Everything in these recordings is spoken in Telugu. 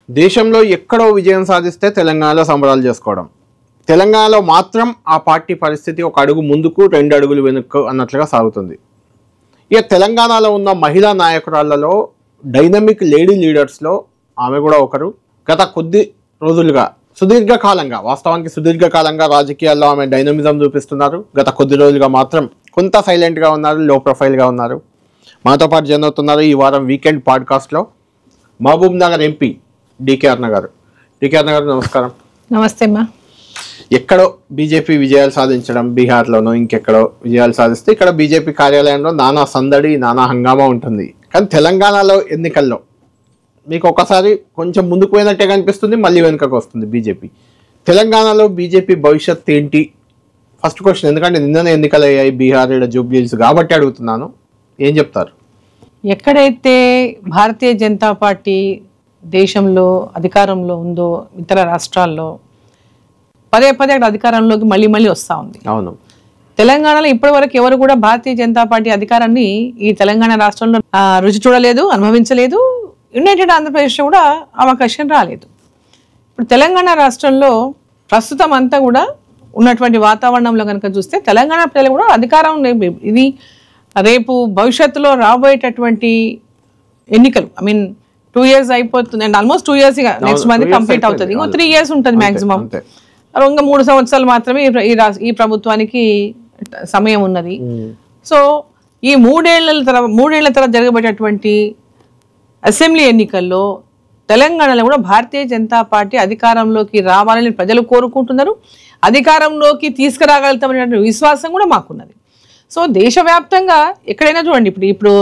దేశంలో ఎక్కడో విజయం సాధిస్తే తెలంగాణలో సంబరాలు చేసుకోవడం, తెలంగాణలో మాత్రం ఆ పార్టీ పరిస్థితి ఒక అడుగు ముందుకు 2 అడుగులు వెనుక్కు అన్నట్లుగా సాగుతుంది. ఇక తెలంగాణలో ఉన్న మహిళా నాయకురాళ్లలో డైనమిక్ లేడీ లీడర్స్లో ఆమె కూడా ఒకరు. గత కొద్ది రోజులుగా వాస్తవానికి సుదీర్ఘకాలంగా రాజకీయాల్లో ఆమె డైనమిజం చూపిస్తున్నారు. గత కొద్ది రోజులుగా మాత్రం కొంత సైలెంట్గా ఉన్నారు, లో ప్రొఫైల్గా ఉన్నారు. మాతో పాటు జన్ అవుతున్నారు ఈ వారం వీకెండ్ పాడ్కాస్ట్లో మహబూబ్ నగర్ ఎంపీ డికే అరుణ గారు. నమస్కారం. నమస్తే అమ్మా. ఎక్కడో బీజేపీ విజయాలు సాధించడం, బీహార్లోనో ఇంకెక్కడో విజయాలు సాధిస్తే ఇక్కడ బీజేపీ కార్యాలయంలో నానా సందడి, నానా హంగామా ఉంటుంది. కానీ తెలంగాణలో ఎన్నికల్లో మీకు ఒకసారి కొంచెం ముందుకు పోయినట్టే కనిపిస్తుంది, మళ్ళీ వెనుకకు వస్తుంది బీజేపీ. తెలంగాణలో బీజేపీ భవిష్యత్ ఏంటి? ఫస్ట్ క్వశ్చన్, ఎందుకంటే నిన్ననే ఎన్నికలు అయ్యాయి బీహార్, జూబ్లీహిల్స్ కాబట్టి అడుగుతున్నాను. ఏం చెప్తారు? ఎక్కడైతే భారతీయ జనతా పార్టీ దేశంలో అధికారంలో ఉందో, ఇతర రాష్ట్రాల్లో పదే అక్కడ అధికారంలోకి మళ్ళీ వస్తూ ఉంది. అవును. తెలంగాణలో ఇప్పటి వరకు ఎవరు కూడా భారతీయ జనతా పార్టీ అధికారాన్ని ఈ తెలంగాణ రాష్ట్రంలో రుచి చూడలేదు, అనుభవించలేదు. యునైటెడ్ ఆంధ్రప్రదేశ్లో కూడా అవకాశం రాలేదు. ఇప్పుడు తెలంగాణ రాష్ట్రంలో ప్రస్తుతం అంతా కూడా ఉన్నటువంటి వాతావరణంలో కనుక చూస్తే తెలంగాణ ప్రజలు కూడా అధికారం ఇది రేపు భవిష్యత్తులో రాబోయేటటువంటి ఎన్నికలు 2 years అయిపోతుంది and almost 2 years next month complete అవుతుంది. ఇంకో 3 years ఉంటుంది మ్యాక్సిమం. ఇంకా 3 సంవత్సరాలు మాత్రమే ఈ ప్రభుత్వానికి సమయం ఉన్నది. సో ఈ మూడేళ్ల తర్వాత జరగబోయేటటువంటి అసెంబ్లీ ఎన్నికల్లో తెలంగాణలో కూడా భారతీయ జనతా పార్టీ అధికారంలోకి రావాలని ప్రజలు కోరుకుంటున్నారు. అధికారంలోకి తీసుకురాగలుగుతామనే విశ్వాసం కూడా మాకున్నది. సో దేశవ్యాప్తంగా ఎక్కడైనా చూడండి, ఇప్పుడు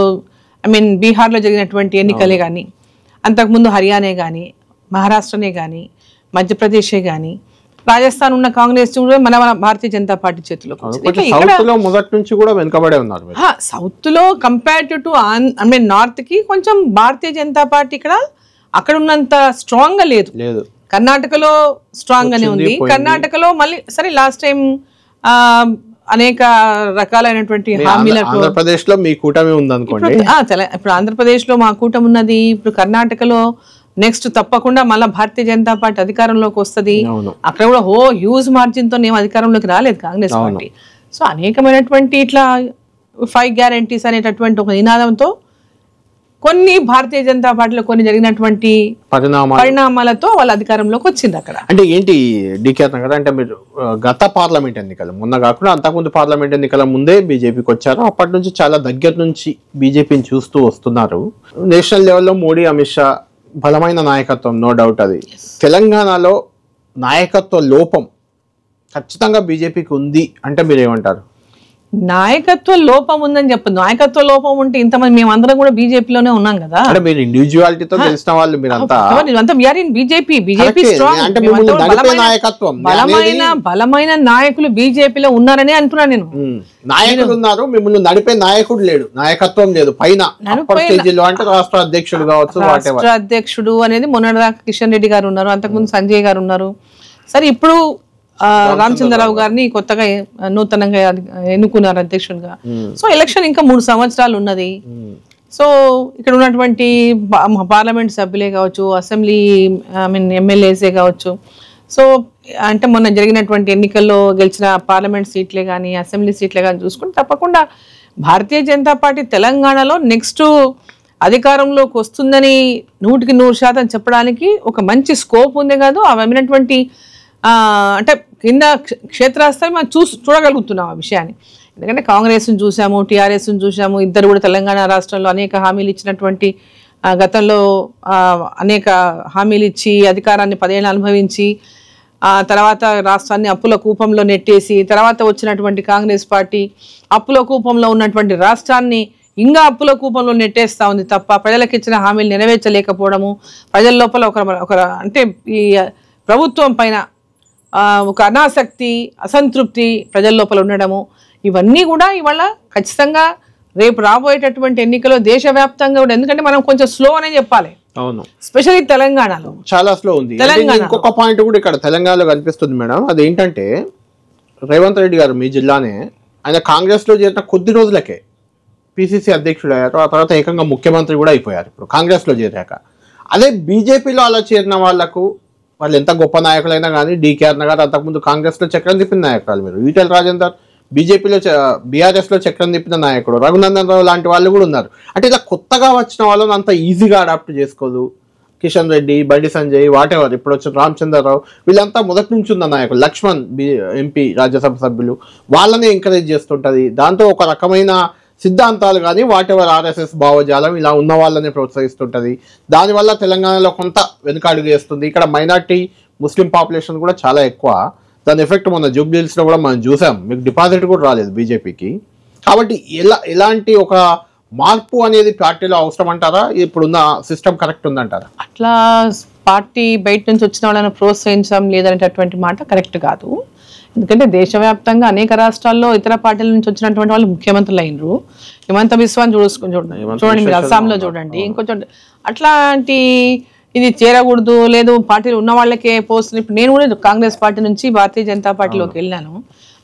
బీహార్లో జరిగినటువంటి ఎన్నికలే కానీ, అంతకుముందు హర్యానా కానీ, మహారాష్ట్రనే కానీ, మధ్యప్రదేశే కానీ, రాజస్థాన్ ఉన్న కాంగ్రెస్ మన భారతీయ జనతా పార్టీ చేతిలో సౌత్ లో కంపేర్ టు నార్త్ కి కొంచెం భారతీయ జనతా పార్టీ ఇక్కడ అక్కడ ఉన్నంత స్ట్రాంగ్ గా లేదు. కర్ణాటకలో స్ట్రాంగ్ గానే ఉంది. కర్ణాటకలో మళ్ళీ సరే లాస్ట్ టైం అనేక రకాలైనటువంటి హామీలకు ఆంధ్రప్రదేశ్ లో మీ కూటమి ఉంది అనుకోండి. ఇప్పుడు ఆంధ్రప్రదేశ్ లో మా కూటమి ఉన్నది. ఇప్పుడు కర్ణాటకలో నెక్స్ట్ తప్పకుండా మళ్ళీ భారతీయ జనతా పార్టీ అధికారంలోకి వస్తుంది. అక్కడ కూడా హ్యూజ్ మార్జిన్ తో ఏం అధికారంలోకి రాలేదు కాంగ్రెస్ పార్టీ. సో అనేకమైనటువంటి ఇట్లా 5 guarantees అనేటటువంటి ఒక నినాదంతో కొన్ని భారతీయ జనతా పార్టీలో కొన్ని జరిగినటువంటి పరిణామాలతో వాళ్ళ అధికారంలోకి వచ్చింది. అక్కడ అంటే ఏంటి డికే కదా, అంటే మీరు గత పార్లమెంట్ ఎన్నికలు మొన్న కాకుండా అంతకుముందు పార్లమెంట్ ఎన్నికల ముందే బీజేపీకి వచ్చారు. అప్పటి నుంచి చాలా దగ్గర నుంచి బీజేపీని చూస్తూ వస్తున్నారు. నేషనల్ లెవెల్లో మోడీ, అమిత్ షా బలమైన నాయకత్వం, నో డౌట్. అది తెలంగాణలో నాయకత్వ లోపం ఖచ్చితంగా బీజేపీకి ఉంది అంటే మీరు ఏమంటారు? నాయకత్వ లోపం ఉందని చెప్పదు. నాయకత్వ లోపం ఉంటే ఇంతమంది మేమందరం కూడా బీజేపీలోనే ఉన్నాం కదా. మీరు ఇండివిజువాలిటీతో తెలిసిన వాళ్ళు మీరంతా బలమైన నాయకులు బీజేపీలో ఉన్నారని అంటున్నా నేను. నాయకులు ఉన్నారు, మిమ్మల్ని నడిపే నాయకుడు లేడు, నాయకత్వం లేదు. పైన అంటే రాష్ట్ర అధ్యక్షుడు కావచ్చు, రాష్ట్ర అధ్యక్షుడు అనేది మొన్నటిదాకా కిషన్ రెడ్డి గారు ఉన్నారు, అంతకుముందు సంజయ్ గారు ఉన్నారు. సరే ఇప్పుడు రామచంద్రరావు గారిని కొత్తగా నూతనంగా ఎన్నుకున్నారు అధ్యక్షుడిగా. సో ఎలక్షన్ ఇంకా 3 సంవత్సరాలు ఉన్నది. సో ఇక్కడ ఉన్నటువంటి పార్లమెంట్ సభ్యులే కావచ్చు, అసెంబ్లీ ఎమ్మెల్యేసే కావచ్చు, సో అంటే మొన్న జరిగినటువంటి ఎన్నికల్లో గెలిచిన పార్లమెంట్ సీట్లే కానీ, అసెంబ్లీ సీట్లే కానీ చూసుకుంటే తప్పకుండా భారతీయ జనతా పార్టీ తెలంగాణలో నెక్స్ట్ అధికారంలోకి వస్తుందని 100% చెప్పడానికి ఒక మంచి స్కోప్ ఉంది కాదు. అవైనటువంటి అంటే కింద క్షేత్రస్థాయి మనం చూడగలుగుతున్నాం ఆ విషయాన్ని. ఎందుకంటే కాంగ్రెస్ని చూసాము, టీఆర్ఎస్ని చూసాము. ఇద్దరు కూడా తెలంగాణ రాష్ట్రంలో అనేక హామీలు ఇచ్చినటువంటి, గతంలో అనేక హామీలు ఇచ్చి అధికారాన్ని 10 ఏళ్ళు అనుభవించి తర్వాత రాష్ట్రాన్ని అప్పుల కూపంలో నెట్టేసి తర్వాత వచ్చినటువంటి కాంగ్రెస్ పార్టీ అప్పుల కూపంలో ఉన్నటువంటి రాష్ట్రాన్ని ఇంకా అప్పుల కూపంలో నెట్టేస్తూ ఉంది తప్ప ప్రజలకు ఇచ్చిన హామీలు నెరవేర్చలేకపోవడము, ప్రజల లోపల ఒక అంటే ఈ ప్రభుత్వం పైన ఒక అనాసక్తి, అసంతృప్తి ప్రజల లోపల ఉండడము, ఇవన్నీ కూడా ఇవాళ ఖచ్చితంగా రేపు రాబోయేటటువంటి ఎన్నికల్లో దేశవ్యాప్తంగా కూడా, ఎందుకంటే మనం కొంచెం స్లో అనే చెప్పాలి. అవును, స్పెషల్లీ తెలంగాణలో చాలా స్లో ఉంది. ఇంకొక పాయింట్ కూడా ఇక్కడ తెలంగాణలో కనిపిస్తుంది మేడం. అదేంటంటే రేవంత్ రెడ్డి గారు మీ జిల్లానే ఆయన కాంగ్రెస్ లో చేరిన కొద్ది రోజులకే పిసిసి అధ్యక్షుడు అయ్యారు. ఆ తర్వాత ఏకంగా ముఖ్యమంత్రి కూడా అయిపోయారు ఇప్పుడు కాంగ్రెస్ లో చేరాక. అదే బీజేపీలో అలా చేరిన వాళ్ళకు వాళ్ళు ఎంత గొప్ప నాయకులైనా కానీ డీకే అన్న గారు అంతకుముందు కాంగ్రెస్లో చక్రం తిప్పిన నాయకులు మీరు. ఈటెల రాజేందర్ బీజేపీలో బీఆర్ఎస్లో చక్రం తిప్పిన నాయకుడు, రఘునందన్ రావు లాంటి వాళ్ళు కూడా ఉన్నారు. అంటే ఇలా కొత్తగా వచ్చిన వాళ్ళని అంత ఈజీగా అడాప్ట్ చేసుకోదు. కిషన్ రెడ్డి, బండి సంజయ్, వాటెవర్ ఇప్పుడు వచ్చిన రామచంద్రరావు వీళ్ళంతా మొదటి నుంచి ఉన్న నాయకులు. లక్ష్మణ్ ఎంపీ రాజ్యసభ సభ్యులు వాళ్ళనే ఎంకరేజ్ చేస్తుంటుంది. దాంతో ఒక రకమైన సిద్ధాంతాలు కానీ వాటెవర్ ఆర్ఎస్ఎస్ భావజాలం ఇలా ఉన్న వాళ్ళనే ప్రోత్సహిస్తుంటుంది. దానివల్ల తెలంగాణలో కొంత వెనుకాడుగు వేస్తుంది. ఇక్కడ మైనార్టీ ముస్లిం పాపులేషన్ కూడా చాలా ఎక్కువ. దాని ఎఫెక్ట్ మొన్న జూబ్లీహిల్స్లో కూడా మనం చూసాం. మీకు డిపాజిట్ కూడా రాలేదు బీజేపీకి. కాబట్టి ఎలాంటి ఒక మార్పు అనేది పార్టీలో అవసరం అంటారా? ఇప్పుడున్న సిస్టమ్ కరెక్ట్ ఉందంటారా? అట్లా పార్టీ బయట నుంచి వచ్చిన వాళ్ళని ప్రోత్సహించడం లేదనేటటువంటి మాట కరెక్ట్ కాదు. ఎందుకంటే దేశవ్యాప్తంగా అనేక రాష్ట్రాల్లో ఇతర పార్టీల నుంచి వచ్చినటువంటి వాళ్ళు ముఖ్యమంత్రులు అయినరు. హిమంత బిస్వాని చూడండి మీరు అస్సాంలో చూడండి, ఇంకొంచెం అట్లాంటి ఇది చేరకూడదు లేదు పార్టీలు ఉన్న వాళ్ళకే పోస్ట్. ఇప్పుడు నేను కూడా కాంగ్రెస్ పార్టీ నుంచి భారతీయ జనతా పార్టీలోకి వెళ్ళాను.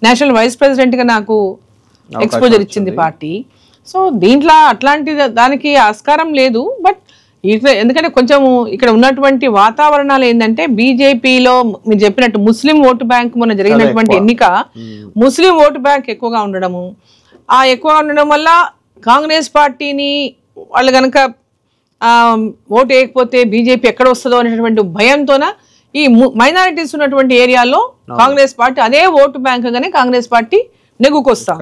నేషనల్ వైస్ ప్రెసిడెంట్గా నాకు ఎక్స్పోజర్ ఇచ్చింది పార్టీ. సో దీంట్లో అట్లాంటి దానికి ఆస్కారం లేదు. బట్ ఎందుకంటే కొంచెం ఇక్కడ ఉన్నటువంటి వాతావరణాలు ఏంటంటే బీజేపీలో మీరు చెప్పినట్టు ముస్లిం ఓటు బ్యాంక్ మొన్న జరిగినటువంటి ఎన్నిక ముస్లిం ఓటు బ్యాంక్ ఎక్కువగా ఉండడము, ఆ ఎక్కువగా ఉండడం వల్ల కాంగ్రెస్ పార్టీని వాళ్ళు కనుక ఓటు వేయకపోతే బీజేపీ ఎక్కడ వస్తుందో అనేటువంటి భయంతోన ఈ మైనారిటీస్ ఉన్నటువంటి ఏరియాలో కాంగ్రెస్ పార్టీ అదే ఓటు బ్యాంక్గానే కాంగ్రెస్ పార్టీ నెగ్గుకొస్తాం.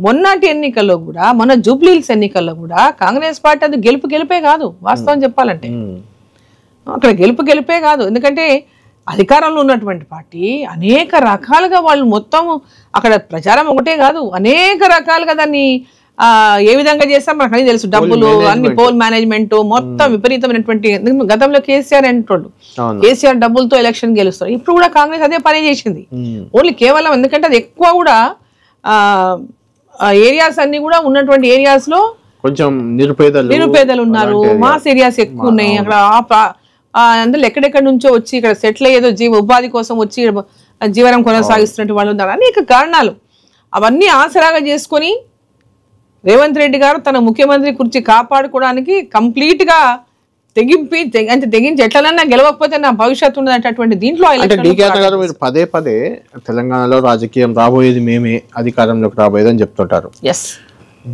మొన్నటి ఎన్నికల్లో కూడా మన జూబ్లీహిల్స్ ఎన్నికల్లో కూడా కాంగ్రెస్ పార్టీ అది గెలిపే కాదు. వాస్తవం చెప్పాలంటే అక్కడ గెలిపే కాదు. ఎందుకంటే అధికారంలో ఉన్నటువంటి పార్టీ అనేక రకాలుగా వాళ్ళు మొత్తం అక్కడ ప్రచారం ఒకటే కాదు, అనేక రకాలుగా దాన్ని ఏ విధంగా చేస్తాం మనకు అన్ని తెలుసు. డబ్బులు అన్ని పోల్ మేనేజ్మెంట్ మొత్తం విపరీతమైనటువంటి. గతంలో కేసీఆర్ అంటాడు కేసీఆర్ డబ్బులతో ఎలక్షన్ గెలుస్తారు. ఇప్పుడు కూడా కాంగ్రెస్ అదే పని చేసింది. ఓన్లీ కేవలం ఎందుకంటే అది ఎక్కువ కూడా ఏరియాస్ అన్ని కూడా ఉన్నటువంటి ఏరియాస్ లో కొంచెం నిరుపేదలు ఉన్నారు. మాస్ ఏరియాస్ ఎక్కువ ఉన్నాయి. అక్కడ అందులో ఎక్కడెక్కడి నుంచో వచ్చి ఇక్కడ సెటిల్ అయ్యేదో ఉపాధి కోసం వచ్చి జీవనం కొనసాగిస్తున్నట్టు వాళ్ళు ఉన్నారు. అనేక కారణాలు అవన్నీ ఆసరాగా చేసుకొని రేవంత్ రెడ్డి గారు తన ముఖ్యమంత్రి కుర్చీ కాపాడుకోవడానికి కంప్లీట్ గా తెగించి ఎట్లనన్నా గెలవకపోతే నా భవిష్యత్తు ఉన్నటువంటి దీంట్లో మీరు పదే పదే తెలంగాణలో రాజకీయం రాబోయేది మేమే అధికారంలోకి రాబోయేదని చెప్తుంటారు.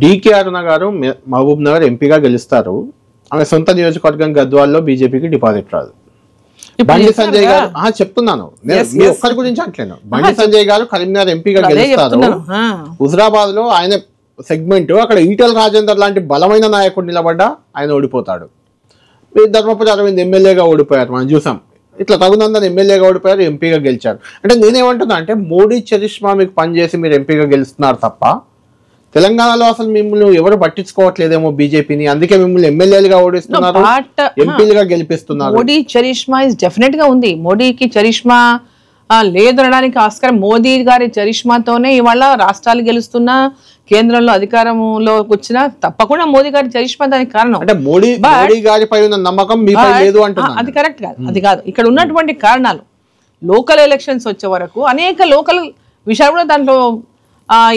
డీకే అరుణ గారు మహబూబ్ నగర్ ఎంపీగా గెలుస్తారు. ఆమె సొంత నియోజకవర్గం గద్వాల్లో బీజేపీకి డిపాజిట్ రాదు. బండి సంజయ్ గారు చెప్తున్నాను మీ ఒక్కరి గురించి అంటలేను. బండి సంజయ్ గారు కరీంనగర్ ఎంపీగా గెలుస్తారు. హుజరాబాద్ లో ఆయన సెగ్మెంట్ అక్కడ ఈటెల రాజేందర్ లాంటి బలమైన నాయకుడు నిలబడ్డా ఆయన ఓడిపోతాడు. ధర్మపురి అరవింద్ ఎమ్మెల్యేగా ఓడిపోయారు, మనం చూసాం. ఇట్లా రఘునందన్ ఎమ్మెల్యేగా ఓడిపోయారు, ఎంపీగా గెలిచారు. అంటే నేనేమంటున్నా అంటే మోడీ చరిష్మా మీకు పనిచేసి మీరు ఎంపీగా గెలుస్తున్నారు తప్ప తెలంగాణలో అసలు మిమ్మల్ని ఎవరు పట్టించుకోవట్లేదేమో బీజేపీని. అందుకే మిమ్మల్ని ఎమ్మెల్యేలుగా ఓడిస్తున్నారు, ఎంపీలుగా గెలిపిస్తున్నారు. మోడీ చరిష్మా ఇస్ డెఫినెట్ గా ఉంది. మోడీకి చరిష్మా లేదనడానికి ఆస్కారం. మోదీ గారి చరిష్మాతోనే ఇవాళ రాష్ట్రాలు గెలుస్తున్నా కేంద్రంలో అధికారంలోకి వచ్చినా తప్పకుండా మోదీ గారి చరిష్మా దానికి కారణం. అంటే మోడీ గారిపై ఉన్న నమ్మకం మీపై లేదు అంటున్నారు. అది కరెక్ట్ కాదు, అది కాదు. ఇక్కడ ఉన్నటువంటి కారణాలు లోకల్ ఎలక్షన్స్ వచ్చే వరకు అనేక లోకల్ విషయాలు కూడా దాంట్లో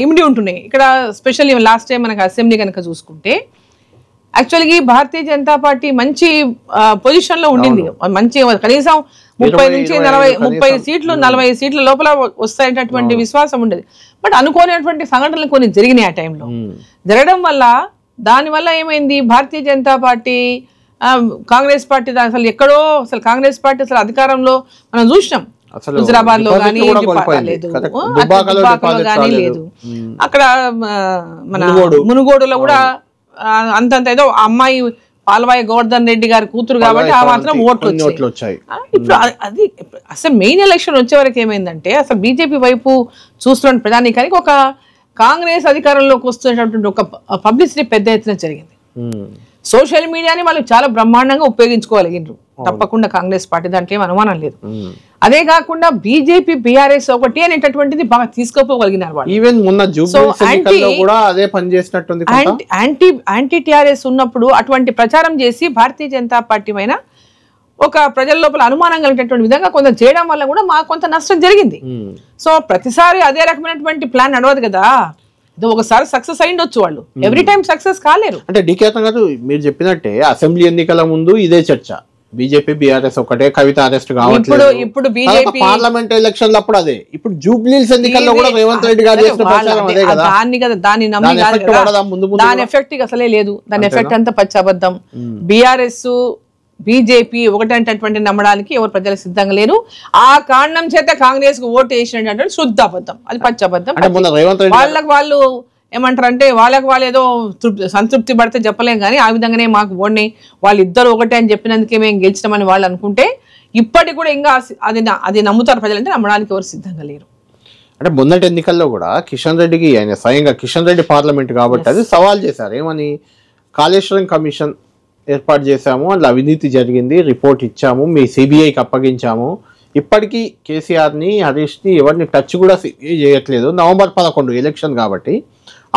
ఇమిడి ఉంటున్నాయి. ఇక్కడ స్పెషల్లీ లాస్ట్ టైం మనకు అసెంబ్లీ కనుక చూసుకుంటే యాక్చువల్గా భారతీయ జనతా పార్టీ మంచి పొజిషన్ లో ఉండింది. మంచి కనీసం 30 నుంచి 30 సీట్లు 40 సీట్ల లోపల వస్తాయనేటువంటి విశ్వాసం ఉండేది. బట్ అనుకోనటువంటి సంఘటనలు కొన్ని జరిగినాయి ఆ టైంలో. జరగడం వల్ల దానివల్ల ఏమైంది, భారతీయ జనతా పార్టీ కాంగ్రెస్ పార్టీ అసలు ఎక్కడో అసలు కాంగ్రెస్ పార్టీ అసలు అధికారంలో మనం చూసినాం. హుజరాబాద్ లో కానీ లేదు, కానీ లేదు. అక్కడ మన మునుగోడులో కూడా అంతంత ఏదో అమ్మాయి పాల్వాయి గోవర్ధన్ రెడ్డి గారి కూతురు కాబట్టి ఆ మాత్రం ఓట్లు వచ్చాయి. ఇప్పుడు అది అసలు మెయిన్ ఎలక్షన్ వచ్చే వరకు ఏమైందంటే అసలు బీజేపీ వైపు చూస్తున్న ప్రధానికానికి ఒక కాంగ్రెస్ అధికారంలోకి వస్తున్నటువంటి ఒక పబ్లిసిటీ పెద్ద ఎత్తున జరిగింది. సోషల్ మీడియాని వాళ్ళు చాలా బ్రహ్మాండంగా ఉపయోగించుకోగలిగినారు తప్పకుండా కాంగ్రెస్ పార్టీ, దాంట్లో ఏం అనుమానం లేదు. అదే కాకుండా బీజేపీ బీఆర్ఎస్ ఒకటి అనేటటువంటిది బాగా తీసుకోపోగలిగినారు వాళ్ళు. ఈవెన్ మొన్న యాంటీ టీఆర్ఎస్ ఉన్నప్పుడు అటువంటి ప్రచారం చేసి భారతీయ జనతా పార్టీ పైన ఒక ప్రజల లోపల అనుమానం కలిగేటటువంటి విధంగా కొంత చేయడం వల్ల కూడా మాకు కొంత నష్టం జరిగింది. సో ప్రతిసారి అదే రకమైనటువంటి ప్లాన్ నడవదు కదా. ఒకసారి సక్సెస్ అయ్యిండొచ్చు, వాళ్ళు ఎవ్రీ టైం సక్సెస్ కాలేరు. అంటే డీకే గారు మీరు చెప్పినట్టే అసెంబ్లీ ఎన్నికల ముందు ఇదే చర్చ, బీజేపీ బీఆర్ఎస్ ఒకటే, కవిత అరెస్ట్ ఇప్పుడు కావట్లేదు. ఇప్పుడు బీజేపీ పార్లమెంట్ ఎలక్షన్లు అప్పుడు అదే, ఇప్పుడు జూబ్లీస్ ఎన్నికల్లో కూడా రేవంత్ రెడ్డి గారు చేసిన ప్రచారం అదే కదా. దాన్ని నమ్మి దాని కాదు effect కదా. పడదా ముందు ముందు దాని ఎఫెక్ట్ అసలే లేదు. దాని ఎఫెక్ట్ అంతా పచ్చబద్ధం. బీఆర్ఎస్ బీజేపీ ఒకటంటటువంటి నమ్మడానికి ఎవరు ప్రజలు సిద్ధంగా లేరు. ఆ కారణం చేత కాంగ్రెస్ కు ఓటు వేసినటువంటి శుద్ధ అబద్ధం, అది పచ్చబద్ధం. అంటే మొన్న రేవంత్ రెడ్డి వాళ్ళకి వాళ్ళు ఏమంటారు అంటే వాళ్ళకి వాళ్ళు ఏదో సంతృప్తి పడితే చెప్పలేం కానీ ఆ విధంగానే మాకు ఓడినాయి వాళ్ళిద్దరు ఒకటే అని చెప్పినందుకే మేము గెలిచినామని వాళ్ళు అనుకుంటే ఇప్పటికి కూడా ఇంకా అది నమ్ముతారు ప్రజలంటే నమ్మడానికి ఎవరు సిద్ధంగా లేరు. అంటే మొన్నటి ఎన్నికల్లో కూడా కిషన్ రెడ్డికి ఆయన స్వయంగా కిషన్ రెడ్డి పార్లమెంట్ కాబట్టి అది సవాల్ చేశారు. ఏమని, కాళేశ్వరం కమిషన్ ఏర్పాటు చేశాము, అందులో అవినీతి జరిగింది, రిపోర్ట్ ఇచ్చాము, మీ సిబిఐకి అప్పగించాము, ఇప్పటికీ కేసీఆర్ని హరీష్ని ఎవరిని టచ్ కూడా చేయట్లేదు, నవంబర్ 11 ఎలక్షన్ కాబట్టి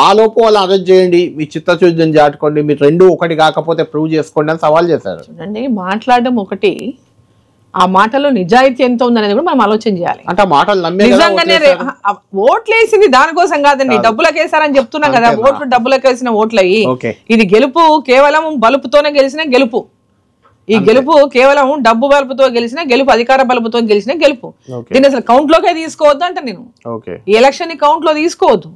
ఆ లోపు వాళ్ళు అరెస్ట్ చేయండి, మీ చిత్తశుద్ధిని చాటుకోండి, మీరు రెండు ఒకటి కాకపోతే ప్రూవ్ చేసుకోండి అని సవాల్ చేశారు. చూడండి, మాట్లాడడం ఒకటి, ఆ మాటలో నిజాయితీ ఎంత ఉందనేది కూడా మనం ఆలోచన చేయాలి. అంటే ఆ మాటలు నమ్మే నిజంగానే ఓట్లేసింది దానికోసం కాదండి, డబ్బులకేసారని చెప్తున్నాం కదా. ఓట్లు డబ్బులకేసిన ఓట్లు అయ్యి ఇది గెలుపు కేవలం బలుపుతోనే గెలిచిన గెలుపు. ఈ గెలుపు కేవలం డబ్బు బలుపుతో గెలిచిన గెలుపు, అధికార బలుపుతో గెలిచిన గెలుపు. దీన్ని అసలు కౌంట్ లోకే తీసుకోవద్దు అంటే నేను ఈ ఎలక్షన్ ని కౌంట్ లో తీసుకోవద్దు.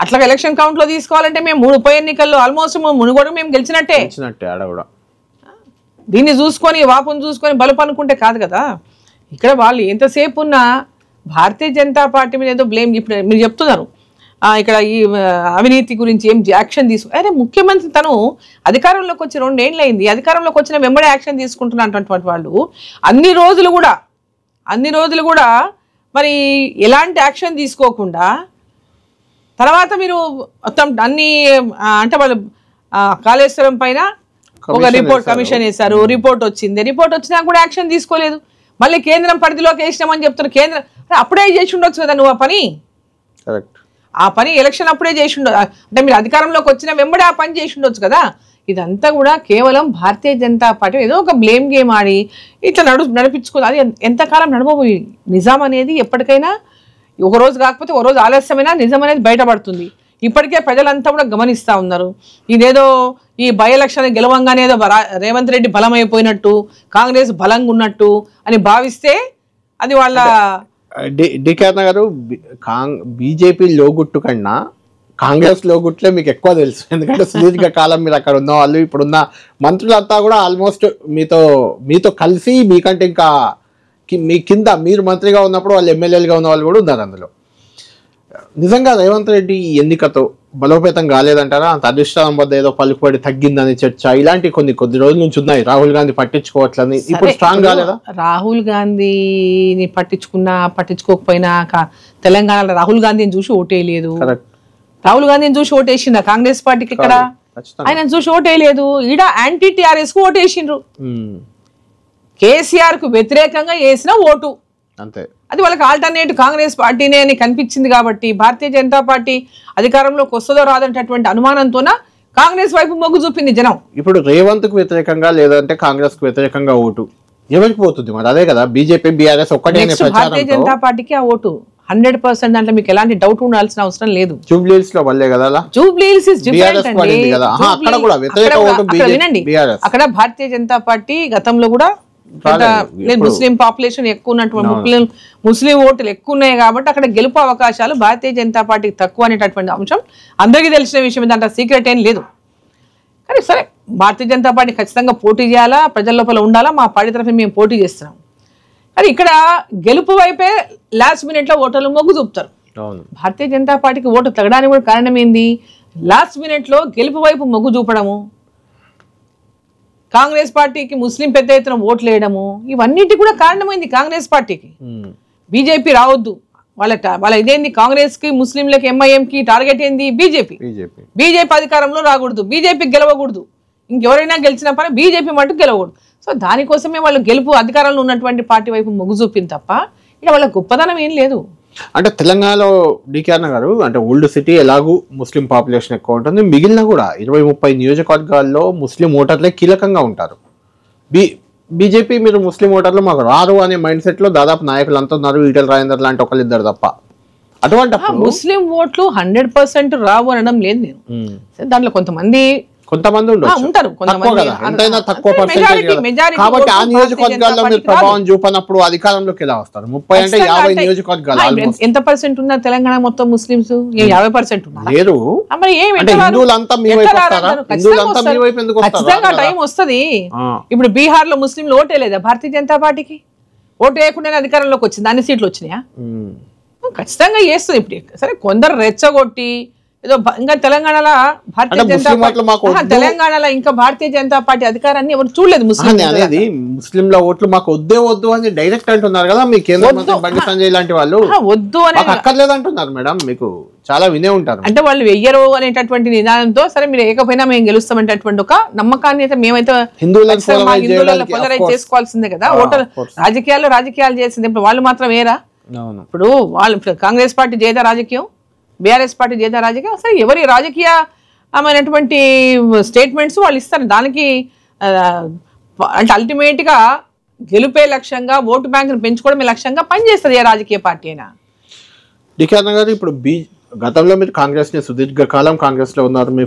అట్లా ఎలక్షన్ కౌంట్ లో తీసుకోవాలంటే మేము 3 ఉప ఎన్నికల్లో ఆల్మోస్ట్ మునుగోడు మేము గెలిచినట్టే. దీన్ని చూసుకొని వాపును చూసుకొని బలుపు అనుకుంటే కాదు కదా. ఇక్కడ వాళ్ళు ఎంతసేపు ఉన్నా భారతీయ జనతా పార్టీ మీద ఏదో బ్లేమ్, ఇప్పుడు మీరు చెప్తున్నారు ఇక్కడ ఈ అవినీతి గురించి ఏం యాక్షన్ అరే ముఖ్యమంత్రి తను అధికారంలోకి వచ్చి 2 ఏళ్ళు అయింది, అధికారంలోకి వచ్చిన వెంబడే యాక్షన్ తీసుకుంటున్నటువంటి వాళ్ళు అన్ని రోజులు కూడా మరి ఎలాంటి యాక్షన్ తీసుకోకుండా తర్వాత మీరు మొత్తం అన్ని అంటే వాళ్ళు కాళేశ్వరం పైన ఒక రిపోర్ట్ కమిషన్ వేశారు, రిపోర్ట్ వచ్చింది, రిపోర్ట్ వచ్చినా కూడా యాక్షన్ తీసుకోలేదు. మళ్ళీ కేంద్రం పరిధిలోకి వేసినామని చెప్తున్నారు. కేంద్రం అప్పుడే చేసి ఉండొచ్చు కదా నువ్వు ఆ పని ఎలక్షన్ అప్పుడే చేసి ఉండొచ్చు, అంటే మీరు అధికారంలోకి వచ్చిన వెంబడి ఆ పని చేసి ఉండొచ్చు కదా. ఇదంతా కూడా కేవలం భారతీయ జనతా పార్టీ ఏదో ఒక బ్లేమ్ గేమ్ ఆడి ఇట్లా నడిపించుకోదు. అది ఎంతకాలం నడవబోయి నిజాం అనేది ఎప్పటికైనా ఒక రోజు కాకపోతే ఒక రోజు ఆలస్యమైనా నిజం అనేది బయటపడుతుంది. ఇప్పటికే ప్రజలంతా కూడా గమనిస్తూ ఉన్నారు. ఇదేదో ఈ బై ఎలక్షన్ గెలవంగానే ఏదో రేవంత్ రెడ్డి బలమైపోయినట్టు, కాంగ్రెస్ బలంగా ఉన్నట్టు అని భావిస్తే అది వాళ్ళ డికేఆర్ గారు బీజేపీ లోగుట్టు కన్నా కాంగ్రెస్ లోగుట్లే మీకు ఎక్కువ తెలుసు. ఎందుకంటే సుదీర్ఘ కాలం మీరు అక్కడ ఉన్న వాళ్ళు, ఇప్పుడున్న మంత్రులంతా కూడా ఆల్మోస్ట్ మీతో కలిసి మీకంటే ఇంకా మీ కింద మీరు మంత్రిగా ఉన్నప్పుడు వాళ్ళు ఎమ్మెల్యేలుగా ఉన్న వాళ్ళు కూడా ఉన్నారు అందులో. నిజంగా రేవంత్ రెడ్డి ఎన్నికతో బలోపేతం కాలేదంటారా? అంత అధిష్టానం వద్ద ఏదో పలుకుబడి తగ్గిందని చర్చ ఇలాంటి కొద్ది రోజుల నుంచి ఉన్నాయి. రాహుల్ గాంధీ పట్టించుకోవట్లని, ఇప్పుడు స్ట్రాంగ్ కాలేదా? రాహుల్ గాంధీని పట్టించుకోకపోయినా తెలంగాణలో రాహుల్ గాంధీని చూసి ఓటేయలేదు. రాహుల్ గాంధీని చూసి ఓటేసిందా కాంగ్రెస్ పార్టీకి? ఇక్కడ ఆయన చూసి ఓటేయలేదు. ఈడ యాంటీ టిఆర్ఎస్ కు ఓటేసిండ్రు. కేసీఆర్ కు వ్యతిరేకంగా వేసిన ఓటు అంతే. అది వాళ్ళకి ఆల్టర్నేటివ్ కాంగ్రెస్ పార్టీనే అని కనిపించింది కాబట్టి భారతీయ జనతా పార్టీ అధికారంలోకి వస్తుందో రాదంటే అనుమానంతోన కాంగ్రెస్ వైపు మొగ్గు చూపింది జనం. ఇప్పుడు రేవంత్ కు వ్యతిరేకంగా లేదంటే కాంగ్రెస్ కు వ్యతిరేకంగా ఓటు ఎవరికి పోతుంది? మరి అదే కదా బీజేపీ బీఆర్ఎస్ ఒక్కటే. భారతీయ జనతా పార్టీకి ఆ ఓటు 100% దాంట్లో మీకు ఎలాంటి డౌట్ ఉండాల్సిన అవసరం లేదు. జూబ్లీహిల్స్ లో వల్లే కదా, జూబ్లీహిల్స్ ఇస్ డిఫరెంట్ అండి. వినండి, అక్కడ భారతీయ జనతా పార్టీ గతంలో కూడా ముస్లిం పాపులేషన్ ఎక్కువ ఉన్నటువంటి ముస్లిం ఓటులు ఎక్కువ ఉన్నాయి కాబట్టి అక్కడ గెలుపు అవకాశాలు భారతీయ జనతా పార్టీకి తక్కువ అనేటటువంటి అంశం అందరికీ తెలిసిన విషయం, దాంట్లో సీక్రెట్ ఏం లేదు. కానీ సరే భారతీయ జనతా పార్టీ ఖచ్చితంగా పోటీ చేయాలా, ప్రజల లోపల ఉండాలా, మా పార్టీ తరఫున మేము పోటీ చేస్తున్నాం. కానీ ఇక్కడ గెలుపు వైపే లాస్ట్ మినిట్ లో ఓటర్లు మొగ్గు చూపుతారు. భారతీయ జనతా పార్టీకి ఓటు తగ్గడానికి కూడా కారణం ఏంది? లాస్ట్ మినిట్ లో గెలుపు వైపు మొగ్గు చూపడము, కాంగ్రెస్ పార్టీకి ముస్లిం పెద్ద ఎత్తున ఓట్లు వేయడము, ఇవన్నిటి కూడా కారణమైంది కాంగ్రెస్ పార్టీకి. బీజేపీ రావద్దు వాళ్ళ ఇదేంది, కాంగ్రెస్ కి ముస్లింలకి ఎంఐఎం కి టార్గెట్ ఏంది? బీజేపీ అధికారంలో రాకూడదు, బీజేపీ గెలవకూడదు, ఇంకెవరైనా గెలిచిన పని బీజేపీ మటుకు గెలవకూడదు. సో దానికోసమే వాళ్ళు గెలుపు అధికారంలో ఉన్నటువంటి పార్టీ వైపు మొగ్గు చూపింది తప్ప ఇక వాళ్ళ గొప్పదనం ఏం లేదు. అంటే తెలంగాణలో డికేఆర్ గారు అంటే ఓల్డ్ సిటీ ఎలాగూ ముస్లిం పాపులేషన్ ఎక్కువ ఉంటుంది, మిగిలిన కూడా 20-30 నియోజకవర్గాల్లో ముస్లిం ఓటర్లే కీలకంగా ఉంటారు. బీజేపీ మీరు ముస్లిం ఓటర్లు మాకు రారు అనే మైండ్ సెట్ లో దాదాపు నాయకులు అంతా ఉన్నారు, ఈటెల రాజేందర్ లాంటి ఒకళ్ళిద్దరు తప్ప. అటువంటి ముస్లిం ఓట్లు 100% రావు అనడం లేదు నేను. దాంట్లో కొంతమంది కొంతమంది ఉంటారు కొంతమంది. ఎంతైనా తక్కువ పర్సెంటేజ్ కాబట్టి ఆ నియోజకవర్గాల్లో మీరు ప్రభావం చూపనప్పుడు అధికారంలోకి ఎలా వస్తారు? 30 అంటే 50 నియోజకవర్గాలు ఎంత పర్సెంట్ ఉన్నారు తెలంగాణ మొత్తం ముస్లింస్? 50% ఉన్నారు. లేరు మరి ఏమి హిందువులంతా మీ వైపు వస్తారా? హిందువులంతా మీ వైపు ఎందుకు వస్తారు? ఖచ్చితంగా టైం వస్తుంది. ఇప్పుడు బీహార్ లో ముస్లింలు ఓటే లేదా భారతీయ జనతా పార్టీకి? ఓటు వేయకుండానే అధికారంలోకి వచ్చింది, అన్ని సీట్లు వచ్చినాయా? ఖచ్చితంగా చేస్తుంది. ఇప్పుడు సరే కొందరు రెచ్చగొట్టి ఏదో ఇంకా తెలంగాణలో భారతీయ జనతా పార్టీ తెలంగాణలో ఇంకా భారతీయ జనతా పార్టీ అధికారాన్ని ఎవరు చూడలేదు. ముస్లిం అనేది ముస్లింల ఓట్లు మాకు వద్దు అని డైరెక్ట్ అంటున్నారు కదా మీ కేంద్ర మంత్రి బండి సంజయ్ లాంటి వాళ్ళు. వద్దు అని అక్కర్లేదు అంటున్నారు మేడం, మీకు చాలా వినే ఉంటారు. అంటే వాళ్ళు వెయ్యరు అనేటటువంటి నిదానంతో సరే మీరు ఏకపోయినా మేము గెలుస్తామనేటటువంటి ఒక నమ్మకాన్ని అయితే మేమైతే హిందువులను పోలరైజ్ చేసుకోవాల్సిందే కదా. ఓటర్ రాజకీయాలు చేసింది. ఇప్పుడు వాళ్ళు మాత్రం వేరా? ఇప్పుడు వాళ్ళు కాంగ్రెస్ పార్టీ చేదా రాజకీయం, బీఆర్ఎస్ పార్టీ చేదా రాజకీయం? అసలు ఎవరి రాజకీయమైనటువంటి స్టేట్మెంట్స్ వాళ్ళు ఇస్తారు. దానికి అంటే అల్టిమేట్ గా గెలుపే లక్ష్యంగా ఓటు బ్యాంకును పెంచుకోవడమే లక్ష్యంగా పనిచేస్తుంది ఏ రాజకీయ పార్టీ అయినా. డికే అన్న గారు, ఇప్పుడు గతంలో మీరు కాంగ్రెస్ ని సుదీర్ఘకాలం కాంగ్రెస్ లో ఉన్నారు. మీ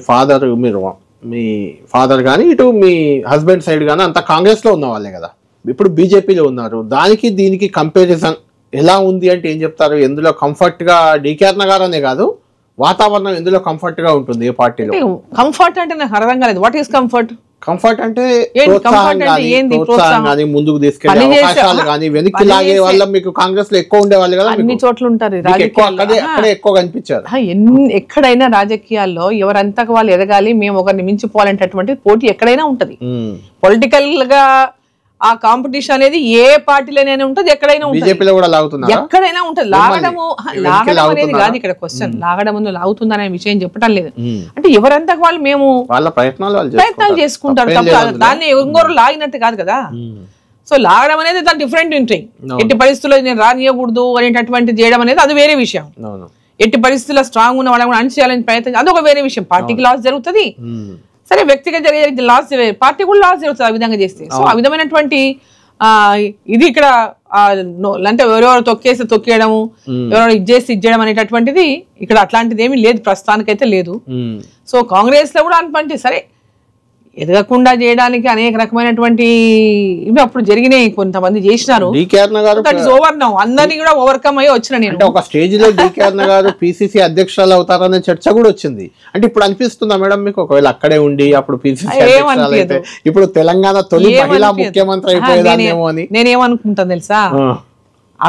ఫాదర్ కానీ ఇటు మీ హస్బెండ్ సైడ్ కానీ అంతా కాంగ్రెస్ లో ఉన్న వాళ్ళే కదా. ఇప్పుడు బీజేపీలో ఉన్నారు. దానికి దీనికి కంపారిజన్ ఎలా ఉంది అంటే ఏం చెప్తారు? ఎందులో కంఫర్ట్ గా డీకే అన్న గారు అనే కాదు, వాతావరణం ఎందులో కంఫర్ట్ గా ఉంటుంది ఏ పార్టీలో? కంఫర్ట్ అంటే నాకు అర్థం కాలేదు. What is comfort? కంఫర్ట్ అంటే ప్రోత్సాహం కానీ, ముందుకు తీసుకెళ్లే అవకాశాలు కానీ, వెనక్కి లాగే వాళ్ళ మీకు కాంగ్రెస్ లో ఎక్కువ ఉండేవాళ్ళు కదా. అన్ని చోట్ల ఉంటారు, అక్కడే ఎక్కువ కనిపించారు. ఎక్కడైనా రాజకీయాల్లో ఎవరంతా వాళ్ళు ఎదగాలి, మేము ఒకరిని మించిపోవాలంటటువంటి పోటీ ఎక్కడైనా ఉంటది. పొలిటికల్ గా ఆ కాంపిటీషన్ అనేది ఏ పార్టీలోనైనా ఉంటుంది, ఎక్కడైనా ఉంటుంది, ఎక్కడైనా ఉంటుంది. లాగడం అనేది కాదు ఇక్కడ క్వశ్చన్. లాగడం ముందు లాగుతుందనే విషయం చెప్పడం లేదు. అంటే ఎవరంతా వాళ్ళు మేము ప్రయత్నాలు చేసుకుంటారు తప్ప దాన్ని ఇంకోరు లాగినట్టు కాదు కదా. సో లాగడం అనేది దాని డిఫరెంట్ ఉంటాయి. ఎట్టి పరిస్థితుల్లో నేను రానియకూడదు అనేటటువంటి చేయడం అనేది అది వేరే విషయం. ఎట్టి పరిస్థితుల్లో స్ట్రాంగ్ ఉన్న వాళ్ళని కూడా అణిచేయాలని ప్రయత్నం అదొక వేరే విషయం. పార్టీకి లాస్ జరుగుతుంది, సరే వ్యక్తిగత జరిగే లాస్, పార్టీ కూడా లాస్ జరుగుతుంది ఆ విధంగా చేస్తే. సో ఆ విధమైనటువంటి ఇది ఇక్కడ అంటే ఎవరెవరు తొక్కేయడము, ఎవరెవరు ఇచ్చేయడం అనేటటువంటిది ఇక్కడ అట్లాంటిది ఏమీ లేదు, ప్రస్తుతానికైతే లేదు. సో కాంగ్రెస్ లో కూడా అనుకుంటే సరే ఎదగకుండా చేయడానికి అనేక రకమైనటువంటి ఇవి అప్పుడు జరిగినాయి, కొంతమంది చేసినారు. అందరినీ కూడా ఓవర్కమ్ అయ్యి వచ్చిన నేను ఒక స్టేజ్ లో డీకే అన్న గారు పిసిసి అధ్యక్షురాలు అవుతారనే చర్చ కూడా వచ్చింది. అంటే ఇప్పుడు అనిపిస్తుందా మేడం మీకు, ఒకవేళ అక్కడే ఉండి అప్పుడు పిసిసి అధ్యక్షురాలు అయితే ఇప్పుడు తెలంగాణ తొలి మహిళా ముఖ్యమంత్రి అయిపోయేదానేమో అని నేనేమనుకుంటాను తెలుసా?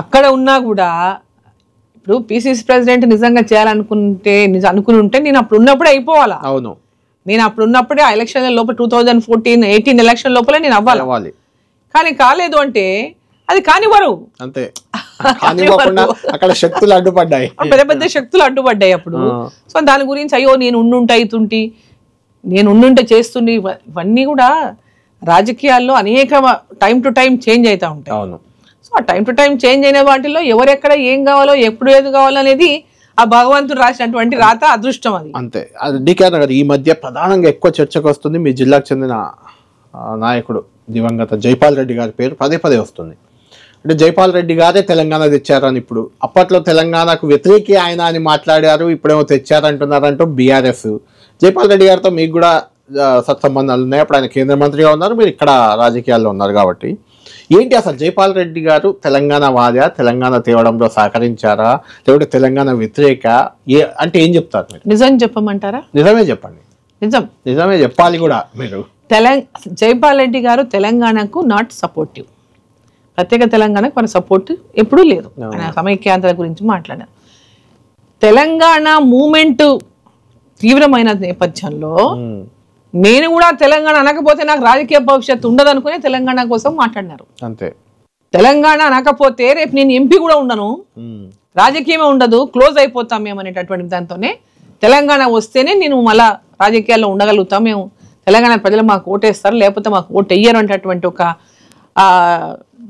అక్కడ ఉన్నా కూడా ఇప్పుడు పిసిసి ప్రెసిడెంట్ నిజంగా చేయాలనుకుంటే అనుకుని ఉంటే నేను అప్పుడు ఉన్నప్పుడే అయిపోవాలా. అవును, నేను అప్పుడు ఉన్నప్పుడే ఆ ఎలక్షన్ లోపల 2014-18 ఎలక్షన్ లోపల నేను అవ్వాలి. కానీ కాలేదు అంటే అది కానివ్వరు, అంతే. అక్కడ శక్తులు అడ్డుపడ్డాయి, పెద్ద పెద్ద శక్తులు అడ్డుపడ్డాయి అప్పుడు. సో దాని గురించి అయ్యో నేను ఉండుంటే చేస్తుండి, ఇవన్నీ కూడా రాజకీయాల్లో అనేక టైం టు టైం చేంజ్ అవుతా ఉంటాయి. అవును. సో ఆ టైం టు టైం చేంజ్ అయిన వాటిల్లో ఎవరెక్కడ ఏం కావాలో ఎప్పుడు ఏది కావాలో అనేది ఆ భగవంతుడు రాసినటువంటి రాత, అదృష్టం అది. అంతే. అది డీకే అన్న గారు, ఈ మధ్య ప్రధానంగా ఎక్కువ చర్చకు వస్తుంది మీ జిల్లాకు చెందిన నాయకుడు దివంగత జైపాల్ రెడ్డి గారి పేరు పదే వస్తుంది. అంటే జైపాల్ రెడ్డి గారే తెలంగాణ తెచ్చారని, ఇప్పుడు అప్పట్లో తెలంగాణకు వ్యతిరేకి ఆయన అని మాట్లాడారు, ఇప్పుడేమో తెచ్చారంటున్నారంటూ బీఆర్ఎస్. జైపాల్ రెడ్డి గారితో మీకు కూడా సత్సంబంధాలు ఉన్నాయి, అప్పుడు ఆయన కేంద్ర మంత్రిగా ఉన్నారు, మీరు ఇక్కడ రాజకీయాల్లో ఉన్నారు కాబట్టి ఏంటి అసలు జైపాల్ రెడ్డి గారు తెలంగాణ వాదా, తెలంగాణ తేవడంలో సహకరించారా, లేకపోతే తెలంగాణ వ్యతిరేక అంటే ఏం చెప్తారు మీరు? నిజం చెప్పమంటారా? నిజమే చెప్పండి. నిజమే చెప్పాలి కూడా మీరు. జైపాల్ రెడ్డి గారు తెలంగాణకు నాట్ సపోర్టివ్, ప్రత్యేక తెలంగాణకు మన సపోర్ట్ ఎప్పుడూ లేదు. ఆయన సమైక్యాంధ్ర గురించి మాట్లాడారు. తెలంగాణ మూమెంట్ తీవ్రమైన నేపథ్యంలో నేను కూడా తెలంగాణ అనకపోతే నాకు రాజకీయ భవిష్యత్తు ఉండదు అనుకునే తెలంగాణ కోసం మాట్లాడినారు. అంతే. తెలంగాణ అనకపోతే రేపు నేను ఎంపీ కూడా ఉండను, రాజకీయమే ఉండదు, క్లోజ్ అయిపోతాం మేము అనేటటువంటి దాంతోనే తెలంగాణ వస్తేనే నేను మళ్ళా రాజకీయాల్లో ఉండగలుగుతాం, మేము తెలంగాణ ప్రజలు మాకు ఓటేస్తారు, లేకపోతే మాకు ఓటు వేయరు అనేటటువంటి ఒక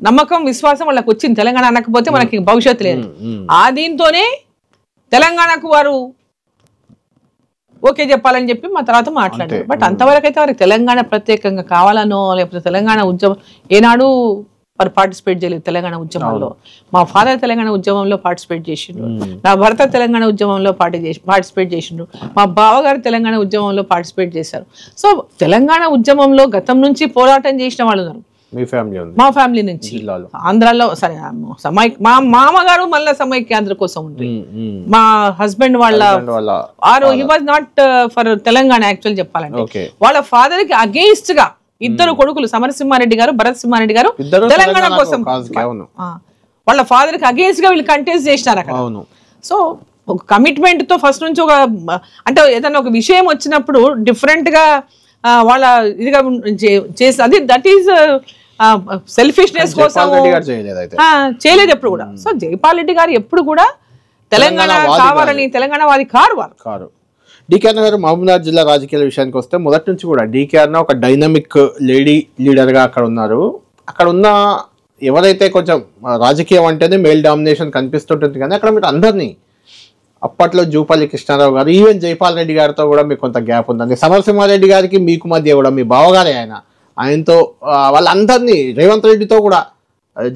నమ్మకం, విశ్వాసం వాళ్ళకి వచ్చింది. తెలంగాణ అనకపోతే మనకి భవిష్యత్తు లేదు. ఆ దీంతోనే తెలంగాణకు వారు ఓకే చెప్పాలని చెప్పి మా తర్వాత మాట్లాడారు. బట్ అంతవరకు అయితే వారికి తెలంగాణ ప్రత్యేకంగా కావాలనో లేకపోతే తెలంగాణ ఉద్యమం ఏనాడు వారు పార్టిసిపేట్ చేయలేదు తెలంగాణ ఉద్యమంలో. మా ఫాదర్ తెలంగాణ ఉద్యమంలో పార్టిసిపేట్ చేసిండ్రు, నా భర్త తెలంగాణ ఉద్యమంలో పార్టిసిపేట్ చేసిండ్రు, మా బావగారు తెలంగాణ ఉద్యమంలో పార్టిసిపేట్ చేశారు. సో తెలంగాణ ఉద్యమంలో గతం నుంచి పోరాటం చేసిన వాళ్ళు ఉన్నారు. మా ఫ్యామిలీ నుంచి ఆంధ్రాలో సరే మా మామగారు మళ్ళీ సమైక్యాంధ్ర కోసం ఉండ్రి. మా హస్బెండ్ వాళ్ళ he was not for Telangana actual చెప్పాలంటే. వాళ్ళ ఫాదర్ కి అగెయిన్స్ట్ గా ఇద్దరు కొడుకులు సమరసింహారెడ్డి గారు, భరత్ సింహారెడ్డి గారు తెలంగాణ కోసం వాళ్ళ ఫాదర్ కి అగెయిన్స్ట్ గా వీళ్ళు కంటెస్ట్ చేసినారు అక్కడ. సో ఒక కమిట్మెంట్ తో ఫస్ట్ నుంచి ఒక అంటే ఏదైనా ఒక విషయం వచ్చినప్పుడు డిఫరెంట్ గా వాళ్ళ ఇదిగా చేసి అది దట్ ఈస్ సెల్ఫిష్నెస్ కోసం చేయలేదు ఎప్పుడు కూడా. సో జైపాల్ రెడ్డి గారు ఎప్పుడు కూడా తెలంగాణ కావాలని తెలంగాణ వాది కారు. డికే గారు మహబూబ్నగర్ జిల్లా రాజకీయాల విషయానికి వస్తే మొదటి నుంచి కూడా డికే అన్న ఒక డైనమిక్ లేడీ లీడర్గా అక్కడ ఉన్నారు. అక్కడ ఉన్న ఎవరైతే కొంచెం రాజకీయం అంటేనే మేల్ డామినేషన్ కనిపిస్తుంటుంది, కానీ అక్కడ మీరు అందరినీ అప్పట్లో జూపల్లి కృష్ణారావు గారు ఈవెన్ జైపాల్ రెడ్డి గారితో కూడా మీకు కొంత గ్యాప్ ఉందండి. సమరసింహారెడ్డి గారికి మీకు మధ్య కూడా మీ బావగారే ఆయనతో వాళ్ళందరినీ రేవంత్ రెడ్డితో కూడా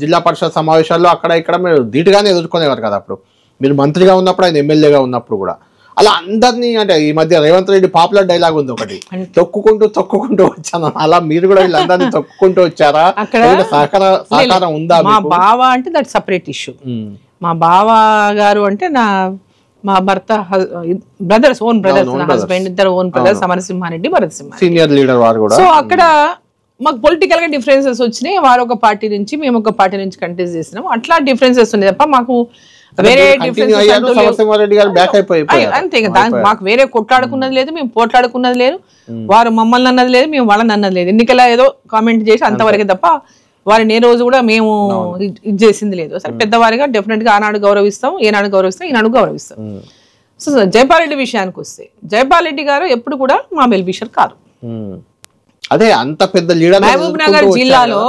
జిల్లా పరిషత్ సమావేశాల్లో అక్కడ ఇక్కడ మీరు ధీటుగానే ఎదుర్కొనేవారు కదా. అప్పుడు మీరు మంత్రిగా ఉన్నప్పుడు, ఆయన ఎమ్మెల్యేగా ఉన్నప్పుడు కూడా అలా అందరినీ అంటే ఈ మధ్య రేవంత్ రెడ్డి పాపులర్ డైలాగ్ ఉంది ఒకటి, తొక్కుకుంటూ వచ్చాను, అలా మీరు కూడా వీళ్ళందరినీ తొక్కుకుంటూ వచ్చారా? సహకారం ఉందా? మా బావ అంటే దట్ సపరేట్ ఇష్యూ. మా బావ గారు అంటే మా భర్త బ్రదర్స్, ఓన్ బ్రదర్స్, నా హస్బెండ్ ఇద్దరు own brothers, Samarasimha Reddy, Bharat Simha Reddy senior leader వారు కూడా. సో అక్కడ మాకు పొలిటికల్ గా డిఫరెన్సెస్ వచ్చినాయి. వారు ఒక పార్టీ నుంచి మేము ఒక పార్టీ నుంచి కంటెస్ట్ చేసినాం. అట్లా డిఫరెన్సెస్ ఉన్నాయి తప్ప మాకు వేరే డిఫరెన్సెస్ అంతే కదా. మాకు వేరే కొట్లాడుకున్నది లేదు, మేము పోట్లాడుకున్నది లేదు, వారు మమ్మల్ని అన్నది లేదు, మేము వాళ్ళని అన్నది లేదు. ఎన్నికల ఏదో కామెంట్ చేసి అంతవరకే తప్ప వారిని ఏ రోజు కూడా మేము ఇది చేసింది లేదు. సరే పెద్దవారిగా డెఫినెట్ గా ఆనాడు గౌరవిస్తాం, ఏనాడు గౌరవిస్తాం, ఈనాడు గౌరవిస్తాం. సో జైపాల్ రెడ్డి విషయానికి వస్తే జైపాల్ రెడ్డి గారు ఎప్పుడు కూడా మా వెల్ విషర్ కాదు. అదే అంత పెద్ద లీడర్ మహబూబ్ నగర్ జిల్లాలో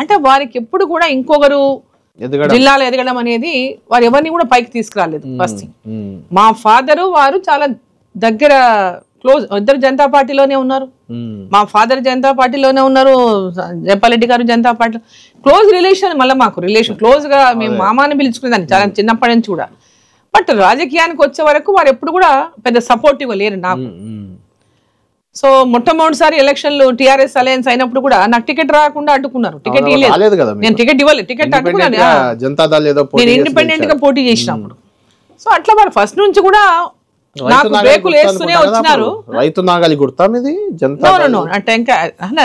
అంటే వారికి ఎప్పుడు కూడా ఇంకొకరు జిల్లాలో ఎదగడం అనేది వారు ఎవరిని కూడా పైకి తీసుకురాలేదు. ఫస్ట్ మా ఫాదరు వారు చాలా దగ్గర క్లోజ్, ఇద్దరు జనతా పార్టీలోనే ఉన్నారు. మా ఫాదర్ జనతా పార్టీలోనే ఉన్నారు, జైపాల్ రెడ్డి గారు జనతా పార్టీలో క్లోజ్ రిలేషన్. మళ్ళీ మాకు రిలేషన్ క్లోజ్ గా మేము మామాని పిలుచుకునేదాన్ని చాలా చిన్నప్పటి నుంచి కూడా. బట్ రాజకీయానికి వచ్చే వరకు వారు ఎప్పుడు కూడా పెద్ద సపోర్టివ్ లేరు నాకు. సో మొట్టమొదటిసారి ఎలక్షన్లు టిఆర్ఎస్ అలయన్స్ అయినప్పుడు కూడా నాకు టికెట్ రాకుండా అడ్డుకున్నారు. టికెట్ ఇవ్వలేదు, నేను టికెట్ ఇవ్వలేదు, టికెట్ అడ్డుకున్నాను. నేను ఇండిపెండెంట్ గా పోటీ చేసినప్పుడు. సో అట్లా వారు ఫస్ట్ నుంచి కూడా నాకు బ్రేకులు వేస్తూనే వచ్చినారు. రైతు నాగలి గుర్తా మీది?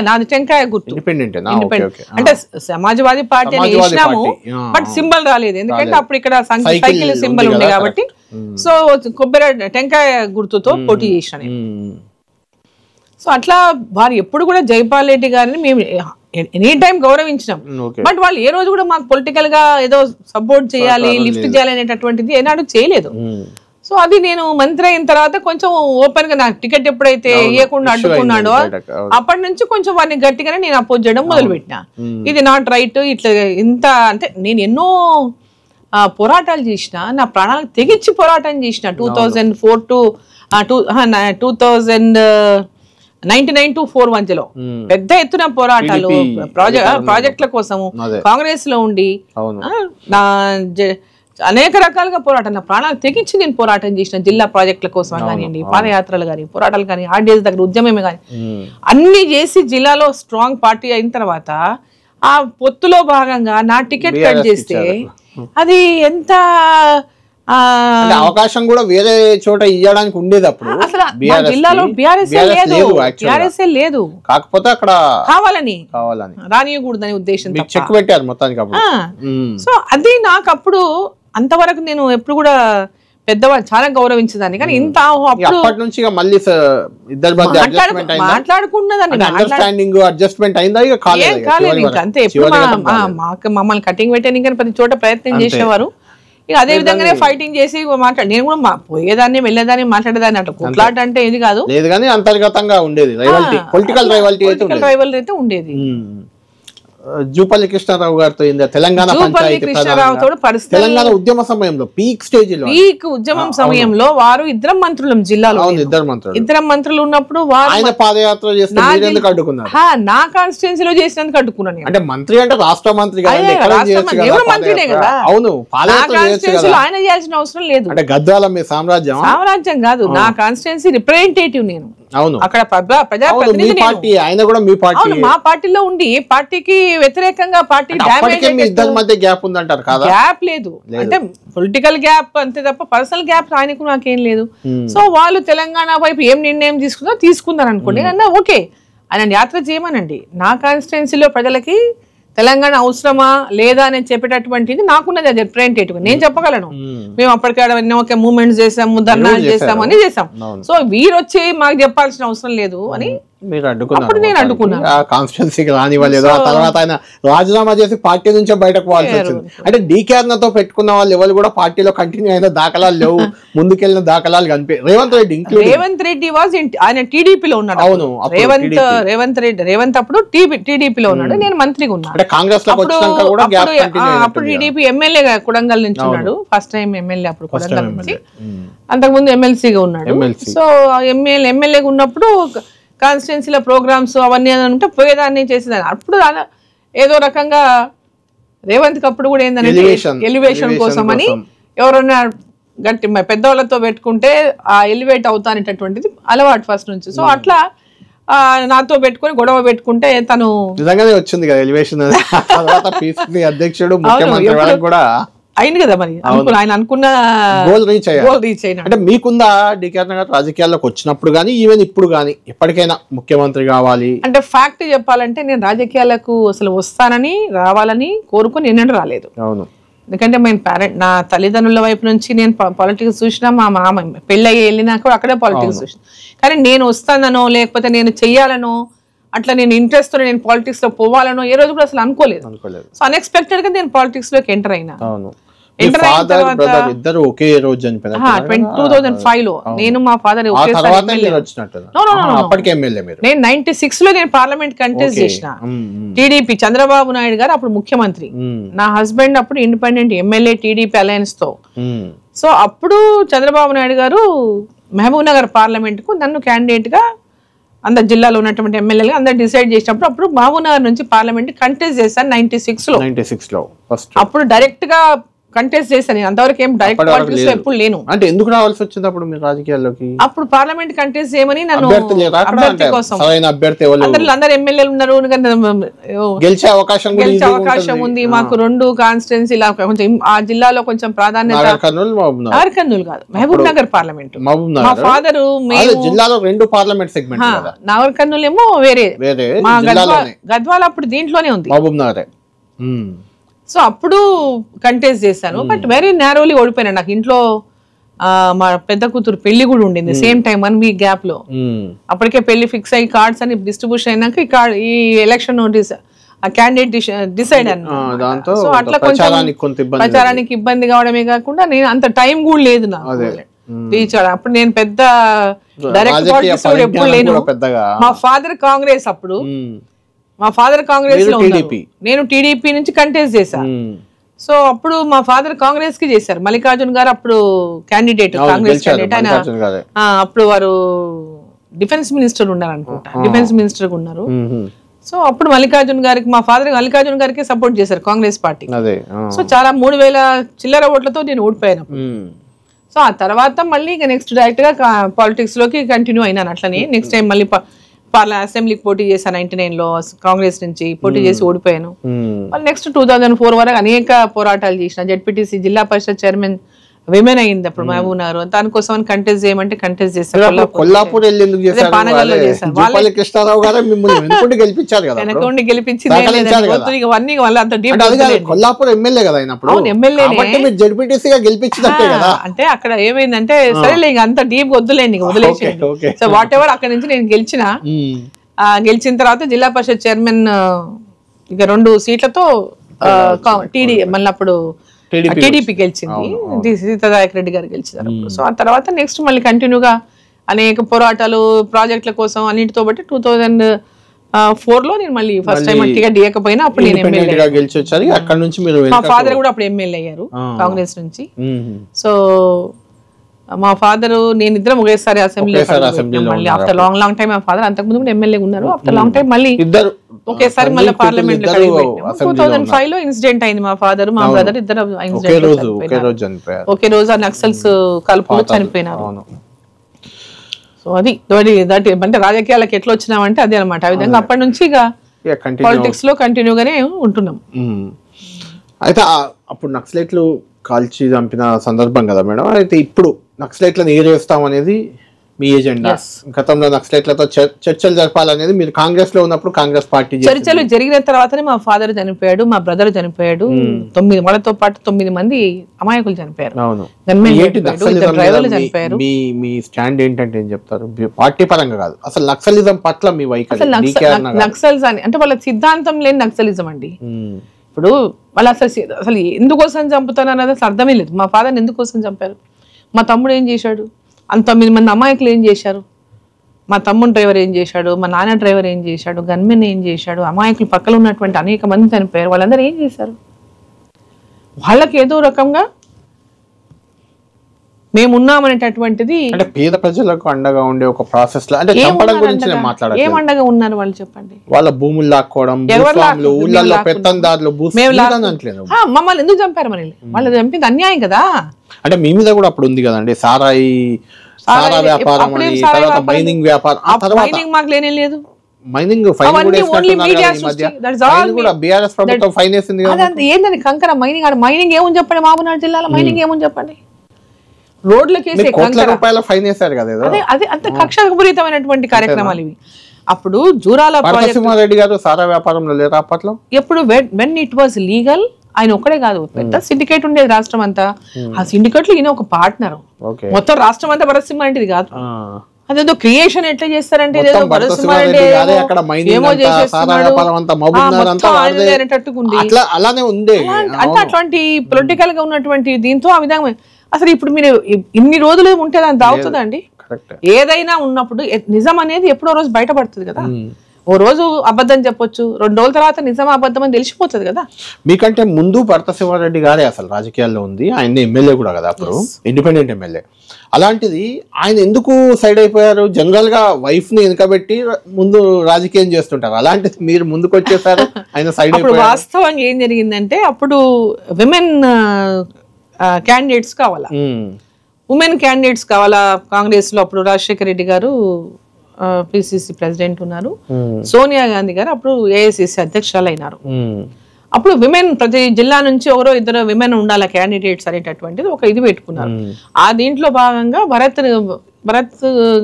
నాది టెంకాయ గుర్తు, ఇండిపెండెంట్. అంటే సమాజ్వాదీ పార్టీ అని వేసినాము, బట్ సింబల్ రాలేదు. ఎందుకంటే అప్పుడు ఇక్కడ సైకిల్ సింబల్ ఉంది కాబట్టి. సో కొబ్బరి టెంకాయ గుర్తుతో పోటీ చేసిన. సో అట్లా వారు ఎప్పుడు కూడా జైపాల్ రెడ్డి గారిని మేము ఎనీ టైం గౌరవించినాం. బట్ వాళ్ళు ఏ రోజు కూడా మాకు పొలిటికల్ గా ఏదో సపోర్ట్ చేయాలి, లిఫ్ట్ చేయాలి అనేటటువంటిది ఏనాడు చేయలేదు. సో అది నేను మంత్రి అయిన తర్వాత కొంచెం ఓపెన్ గా నాకు టికెట్ ఎప్పుడైతే ఇవ్వకుండా అడ్డుకున్నాడో అప్పటి నుంచి కొంచెం వారిని గట్టిగానే నేను అపోజ్ చేయడం మొదలు పెట్టినా. ఇది నాట్ రైట్, ఇట్లా ఇంత అంటే నేను ఎన్నో పోరాటాలు చేసిన, నా ప్రాణాలకు తెగించి పోరాటం చేసిన. 2004 to 2099 to 4 మధ్యలో పెద్ద ఎత్తున పోరాటాలు ప్రాజెక్టుల కోసము కాంగ్రెస్ లో ఉండి అనేక రకాలుగా పోరాటం, నా ప్రాణాలు తెగించి నేను పోరాటం చేసిన. జిల్లా ప్రాజెక్టుల కోసం కానివ్వండి, పాదయాత్రలు కానీ, పోరాటాలు కానీ, ఆర్డీఎస్ దగ్గర ఉద్యమమే కానీ అన్ని చేసి జిల్లాలో స్ట్రాంగ్ పార్టీ అయిన తర్వాత ఆ పొత్తులో భాగంగా నా టికెట్ కట్ చేస్తే అది ఎంత అవకాశం కూడా వేరే చోట ఇవ్వడానికి ఉండేది. అప్పుడు అసలు జిల్లాలో బీఆర్ఎస్ లేదు, కాకపోతే అక్కడ కావాలని రానియకూడదని ఉద్దేశం చెక్ పెట్టారు మొత్తానికి. సో అది నాకు అప్పుడు అంతవరకు నేను ఎప్పుడు కూడా పెద్దవాళ్ళు చాలా గౌరవించేదాన్ని. కానీ ఇంత అప్పటి నుంచి మళ్ళీ ఇద్దరు మాట్లాడుకున్నదాన్ని అడ్జస్ట్మెంట్ అయిందా? కాలేదు ఇంకా అంతే. ఎప్పుడు మమ్మల్ని కటింగ్ పెట్టాను కానీ ప్రతి చోట ప్రయత్నం చేసేవారు. ఇక అదే విధంగానే ఫైటింగ్ చేసి నేను కూడా పోయేదాన్ని వెళ్ళేదాన్ని మాట్లాడేదాన్ని. అట్లా కొట్లాట అంటే ఇది కాదు, లేదు కానీ అంతర్గతంగా ఉండేది రైవల్రీ అయితే ఉండేది. జూపల్లి కృష్ణారావు గారితో తెలంగాణ తెలంగాణ ఉద్యమ సమయంలో పీక్ స్టేజ్ ఉద్యమం సమయంలో వారు ఇద్దరం మంత్రులు జిల్లాలో ఇద్దరం మంత్రులు ఉన్నప్పుడు ఆయన పాదయాత్ర చేస్తే అడ్డుకున్నారు. నా కాన్స్టిట్యున్సీలో చేసినందుకు అడ్డుకున్నాను. అంటే మంత్రి అంటే రాష్ట్ర మంత్రి మంత్రినే కదా. అవును, ఆయన చేయాల్సిన అవసరం లేదు. అంటే గద్వాల మీ సామ్రాజ్యం కాదు, నా కాన్స్టిట్యున్సీ రిప్రజెంటేటివ్ నేను. అవును, అక్కడ ప్రజాప్రతినిధి పార్టీ, ఆయన కూడా మీ పార్టీ. మా పార్టీలో ఉండి పార్టీకి వ్యతిరేకంగా పార్టీ మధ్య గ్యాప్ ఉందంటారు కదా? గ్యాప్ లేదు అంటే పొలిటికల్ గ్యాప్ అంతే తప్ప పర్సనల్ గ్యాప్ ఆయనకు నాకేం లేదు. సో వాళ్ళు తెలంగాణ వైపు ఏం నిర్ణయం తీసుకున్నారు అనుకోండి, అన్న ఓకే ఆయన యాత్ర చేయమనండి. నా కాన్స్టిట్యున్సీలో ప్రజలకి తెలంగాణ అవసరమా లేదా అని చెప్పేటటువంటిది నాకున్నది, అది రిప్రజెంటేటివ్ నేను చెప్పగలను. మేము అప్పటికే మూవ్మెంట్స్ చేసాము, ధర్నాలు చేసాము అని చేసాం. సో వీరు వచ్చి మాకు చెప్పాల్సిన అవసరం లేదు అని అప్పుడు నేను అడ్డుకున్నాను. కాన్స్టిట్యున్సీకి రానివ్వలేదు. ఆ తర్వాత ఆయన రాజీనామా చేసి పార్టీ నుంచే బయటకు పోవాల్సి వచ్చింది. అంటే డీకే అన్నతో పెట్టుకున్న వాళ్ళు ఎవరు కూడా పార్టీలో కంటిన్యూ అయిన దాఖలాలు లేవు, ముందుకెళ్లిన దాఖలాలు కనిపి. రేవంత్ రెడ్డి ఆయన టీడీపీలో ఉన్నాడు. అవును, రేవంత్ అప్పుడు టీడీపీలో ఉన్నాడు, నేను మంత్రిగా ఉన్నాను. అంటే కాంగ్రెస్ లో అప్పుడు టీడీపీ ఎమ్మెల్యేగా కొడంగల్ నుంచి ఉన్నాడు. ఫస్ట్ టైం ఎమ్మెల్యే అప్పుడు కొడంగల్ నుంచి, అంతకుముందు ఎమ్మెల్సీగా ఉన్నాడు. సో ఎమ్మెల్యేగా ఉన్నప్పుడు కాన్స్టిట్యున్సీల ప్రోగ్రామ్స్ అవన్నీ ఉంటే పోయేదాన్ని చేసేదాన్ని. అప్పుడు ఏదో రకంగా రేవంత్ అప్పుడు కూడా ఏంటంటే ఎలివేషన్ కోసం అని ఎవరన్నా గట్టి పెద్దవాళ్ళతో పెట్టుకుంటే ఆ ఎలివేట్ అవుతానేటటువంటిది అలవాటు ఫస్ట్ నుంచి. సో అట్లా నాతో పెట్టుకుని గొడవ పెట్టుకుంటే తను నిజంగానే వచ్చింది కదా ఎలివేషన్. అధ్యక్షుడు ముఖ్యమంత్రి కూడా అయింది కదా మరి, ఆయన అనుకున్న గోల్ రీచ్ అయ్యారు. అంటే మీకుందా డీకే గారు రాజకీయాల్లోకి వచ్చినప్పుడు కానీ ఈవెన్ ఇప్పుడు కానీ ఎప్పటికైనా ముఖ్యమంత్రి కావాలి అంటే? ఫ్యాక్ట్ చెప్పాలంటే నేను రాజకీయాలకు అసలు వస్తానని రావాలని కోరుకుని ఎన్నడూ రాలేదు. అవును, ఎందుకంటే నేను నా తల్లిదండ్రుల వైపు నుంచి నేను పాలిటిక్స్ చూసినా, మా మామ పెళ్ళయ్యి వెళ్ళినా కూడా అక్కడే పాలిటిక్స్ చూసిన. కానీ నేను వస్తానో లేకపోతే నేను చెయ్యాలనో అట్లా నేను ఇంట్రెస్ట్ తో నేను పాలిటిక్స్ లో పోవాలనో ఏ రోజు కూడా అసలు అనుకోలేదు. సో అన్ఎక్స్పెక్టెడ్ గా నేను పాలిటిక్స్ లోకి ఎంటర్ అయినా. ఎంటర్ అయిన తర్వాత 2005 లో నేను మా ఫాదర్ నేను 96 లో నేను పార్లమెంట్ కంటెస్ట్ చేసిన. టీడీపీ చంద్రబాబు నాయుడు గారు అప్పుడు ముఖ్యమంత్రి, నా హస్బెండ్ అప్పుడు ఇండిపెండెంట్ ఎమ్మెల్యే టీడీపీ అలయన్స్ తో. సో అప్పుడు చంద్రబాబు నాయుడు గారు మహబూబ్ నగర్ పార్లమెంట్ కు నన్ను క్యాండిడేట్ గా అందరు జిల్లాలో ఉన్నటువంటి ఎమ్మెల్యేలు అందరు డిసైడ్ చేసినప్పుడు అప్పుడు మహబూబ్ నగర్ నుంచి పార్లమెంట్ కంటెస్ట్ చేశాను 96 లో. అప్పుడు డైరెక్ట్ గా కంటెస్ట్ చేశాను. అంతవరకు ఏం డైరెక్ట్ పాలిటిక్స్ లో ఎప్పుడు లేను. అంటే ఎందుకు రావాల్సి వచ్చింది అప్పుడు మీరు రాజకీయాల్లోకి? అప్పుడు పార్లమెంట్ కంటెస్ట్ చేయమని నన్ను అభ్యర్థి కోసం అందరు ఎమ్మెల్యేలు ఉన్నారు, గెలిచే అవకాశం ఉంది. మాకు 2 కాన్స్టిట్యున్సీ కొంచెం ఆ జిల్లాలో కొంచెం ప్రాధాన్యత. నాగర్కర్నూలు కాదు, మహబూబ్ నగర్ పార్లమెంట్. మా ఫాదర్ జిల్లాలో 2 పార్లమెంట్ సెగ్మెంట్. నాగర్కర్నూలు ఏమో వేరే, మా గద్వాల అప్పుడు దీంట్లోనే ఉంది, మహబూబ్ నగర్. సో అప్పుడు కంటెస్ట్ చేశాను, బట్ వెరీ నేరోలీ ఓడిపోయినా. నాకు ఇంట్లో మా పెద్ద కూతురు పెళ్లి కూడా ఉండింది సేమ్ టైం, 1 వీక్ గ్యాప్ లో. అప్పటికే పెళ్లి ఫిక్స్ అయ్యి కార్డ్స్ అని డిస్ట్రిబ్యూషన్ అయినాక ఈ ఎలక్షన్ నోటీస్ ఆ క్యాండిడేట్ డిసైడ్ అన్నమాట. సో అట్లా కొంచెం ప్రచారానికి ఇబ్బంది కావడమే కాకుండా నేను అంత టైం కూడా లేదు నాకు రీచ్ అవ్వడం. అప్పుడు నేను పెద్ద డైరెక్ట్ పాలిటిక్స్ కూడా ఎప్పుడు లేను. మా ఫాదర్ కాంగ్రెస్, అప్పుడు మా ఫాదర్ కాంగ్రెస్ లో ఉన్నారు, నేను టీడీపీ నుంచి కంటెస్ట్ చేశాను. సో అప్పుడు మా ఫాదర్ కాంగ్రెస్ కి చేశారు. మల్లికార్జున్ గారు అప్పుడు క్యాండిడేట్, కాంగ్రెస్ క్యాండిడేట్. ఆయన అప్పుడు వారు డిఫెన్స్ మినిస్టర్ ఉన్నారు అనుకుంటా, డిఫెన్స్ మినిస్టర్ ఉన్నారు. సో అప్పుడు మల్లికార్జున్ గారికి మా ఫాదర్ మల్లికార్జున్ గారికి సపోర్ట్ చేశారు కాంగ్రెస్ పార్టీ. సో చాలా 3000 చిల్లర ఓట్లతో నేను ఓడిపోయాను. సో ఆ తర్వాత మళ్ళీ నెక్స్ట్ డైరెక్ట్ గా పాలిటిక్స్ లోకి కంటిన్యూ అయినాను. అట్లనే నెక్స్ట్ టైం మళ్ళీ అసెంబ్లీకి పోటీ చేశాను 99 లో, కాంగ్రెస్ నుంచి పోటీ చేసి ఓడిపోయాను. మళ్ళీ నెక్స్ట్ 2004 వరకు అనేక పోరాటాలు చేసిన. జెడ్పీటీసీ జిల్లా పరిషత్ చైర్మన్ విమెన్ అయింది అప్పుడు మహబూబ్ నగర్. దానికోసం కంటెస్ట్ చేయమంటే కంటెస్ట్ చేశాను. కొల్లాపూర్ పానగల్లో చేశాను. అంటే అక్కడ ఏమైందంటే సరేలే అంత డీప్ వద్దులేండి, వదిలేసేయండి. సో వాట్ ఎవర్ అక్కడ నుంచి నేను గెలిచిన తర్వాత జిల్లా పరిషత్ చైర్మన్ ఇక 2 సీట్లతో మళ్ళీ అప్పుడు టీడీపీ గెలిచింది, సీతారాయక్ రెడ్డి గారు గెలిచారు. సో ఆ తర్వాత నెక్స్ట్ మళ్ళీ కంటిన్యూగా అనేక పోరాటాలు ప్రాజెక్టుల కోసం అన్నిటితో బట్టి 4లో నేను మళ్ళీ ఫస్ట్ టైం టికెట్ ఇవ్వకపోయినా అప్పుడు నేను ఇండిపెండెంట్ గా గెలిచి వచ్చారు. అక్కడ నుంచి మీరు మా ఫాదర్ కూడా అప్పుడు ఎమ్మెల్యే అయ్యారు కాంగ్రెస్ నుంచి. సో మా ఫాదర్ నేను ఇద్దరం ఒకేసారి అసెంబ్లీ మళ్ళీ ఆఫ్టర్ లాంగ్ టైం మా ఫాదర్ అంతకుముందు కూడా ఎమ్మెల్యే ఉన్నారు. ఆఫ్టర్ లాంగ్ టైం మళ్ళీ ఇద్దరు ఒకేసారి మళ్ళీ పార్లమెంట్ లో 2005 లో ఇన్సిడెంట్ అయింది. మా ఫాదర్ మా బ్రదర్ ఇద్దరు ఒకే రోజు ఆ నక్సల్స్ కలుపులో చనిపోయినారు. సో అది అంటే రాజకీయాలకు ఎట్లా వచ్చినామంటే అదే అనమాట. ఆ విధంగా అప్పటి నుంచి ఇక పాలిటిక్స్ లో కంటిన్యూగానే ఉంటున్నాం. అయితే అప్పుడు నక్సలైట్లు కాల్చి చంపిన సందర్భం కదా మేడం. అయితే ఇప్పుడు నక్సలైట్లను ఏరేస్తాం అనేది మీ ఎజెండా. గతంలో నక్సలైట్లతో చర్చలు జరపాలనేది మీరు కాంగ్రెస్ లో ఉన్నప్పుడు కాంగ్రెస్ పార్టీ చర్చలు జరిగిన తర్వాతనే మా ఫాదర్ చనిపోయాడు, మా బ్రదర్ చనిపోయాడు, 9 వాళ్ళతో పాటు 9 మంది అమాయకులు చనిపోయారు. డ్రైవర్లు చనిపోయారు. మీ స్టాండ్ ఏంటంటే ఏం చెప్తారు పార్టీ పరంగా కాదు, అసలు నక్సలిజం పట్ల మీ వైఖరి? నక్సల్స్ అని అంటే వాళ్ళ సిద్ధాంతం లేని నక్సలిజం అండి. ఇప్పుడు వాళ్ళు అసలు ఎందుకోసం చంపుతారు అన్నది అసలు అర్థమే లేదు. మా ఫాదర్ని ఎందుకోసం చంపారు? మా తమ్ముడు ఏం చేశాడు? 9 మంది అమాయకులు ఏం చేశారు? మా తమ్ముడు డ్రైవర్ ఏం చేశాడు? మా నాన్న డ్రైవర్ ఏం చేశాడు? గన్మెన్ ఏం చేశాడు? అమాయకులు పక్కన ఉన్నటువంటి అనేక మంది చనిపోయారు. వాళ్ళందరూ ఏం చేశారు? వాళ్ళకి ఏదో రకంగా మేమున్నామనేటటువంటిది అంటే పేద ప్రజలకు అండగా ఉండే ఒక ప్రాసెస్ లో. అంటే చంపడం గురించి నేను మాట్లాడను. ఏం అండగా ఉన్నారు వాళ్ళు చెప్పండి? వాళ్ళ భూములు లాక్కోవడం, ఊళ్ళల్లో పెత్తందారులు మమ్మల్ని ఎందుకు చంపారు? మరి వాళ్ళు చంపింది అన్యాయం కదా. అంటే మీ మీద కూడా అప్పుడు ఉంది కదండి సారా వ్యాపారం, మైనింగ్ వ్యాపారం. మైనింగ్ మాకు లేనే లేదు. మైనింగ్ ఏంటండి కంకర మైనింగ్? మైనింగ్ ఏముంది చెప్పండి? మహబూబ్నగర్ జిల్లాలో మైనింగ్ ఏముంది చెప్పండి? రోడ్లకేసే అదే అంత కక్షపూరితమైనటువంటి కార్యక్రమాలు ఇవి. అప్పుడు జూరాల రెడ్డి గారు సారా వ్యాపారంలో లేరు అప్పట్లో. ఎప్పుడు వెన్ ఇట్ వాజ్ లీగల్ ఆయన ఒక్కడే కాదు, పెద్ద సిండికేట్ ఉండేది రాష్ట్రం అంతా. ఆ సిండికేట్ లో ఈయన ఒక పార్ట్నర్. మొత్తం రాష్ట్రం అంతా భరత్సింహారెడ్డి కాదు. అదేదో క్రియేషన్ ఎట్లా చేస్తారంటే ఏమో చేసేటట్టుకుంది. అంటే అట్లాంటి పొలిటికల్ గా ఉన్నటువంటి దీంతో ఆ విధంగా అసలు ఇప్పుడు మీరు ఇన్ని రోజులు ఉంటే దాన్ని దావుతుందండి. ఏదైనా ఉన్నప్పుడు నిజం అనేది ఎప్పుడో రోజు బయటపడుతుంది కదా. ఓ రోజు అబద్ధం చెప్పొచ్చు, 2 రోజుల తర్వాత నిజం అబద్ధం అని తెలిసిపోతుంది కదా. మీకంటే ముందు భరత సింహారెడ్డి గారే అసలు రాజకీయాల్లో ఉంది. ఆయన ఎమ్మెల్యే కూడా కదా అప్పుడు, ఇండిపెండెంట్ ఎమ్మెల్యే. అలాంటిది ఆయన ఎందుకు సైడ్ అయిపోయారు? జనరల్ గా వైఫ్ ని వెనకబెట్టి ముందు రాజకీయం చేస్తుంటారు, అలాంటిది మీరు ముందుకు వచ్చేసారు, ఆయన సైడ్ అయిపోయారు. వాస్తవంగా ఏం జరిగిందంటే అప్పుడు విమెన్ క్యాండిడేట్స్ కావాలా, ఉమెన్ క్యాండిడేట్స్ కావాలా కాంగ్రెస్ లో. అప్పుడు రాజశేఖర రెడ్డి గారు పిసిసి ప్రెసిడెంట్ ఉన్నారు, సోనియా గాంధీ గారు అప్పుడు ఏఐసిసి అధ్యక్షురాలు అయినారు. అప్పుడు విమెన్ ప్రతి జిల్లా నుంచి ఒకరో ఇద్దరు విమెన్ ఉండాలి క్యాండిడేట్స్ అనేటటువంటిది ఒక ఇది పెట్టుకున్నారు. ఆ దీంట్లో భాగంగా భరత్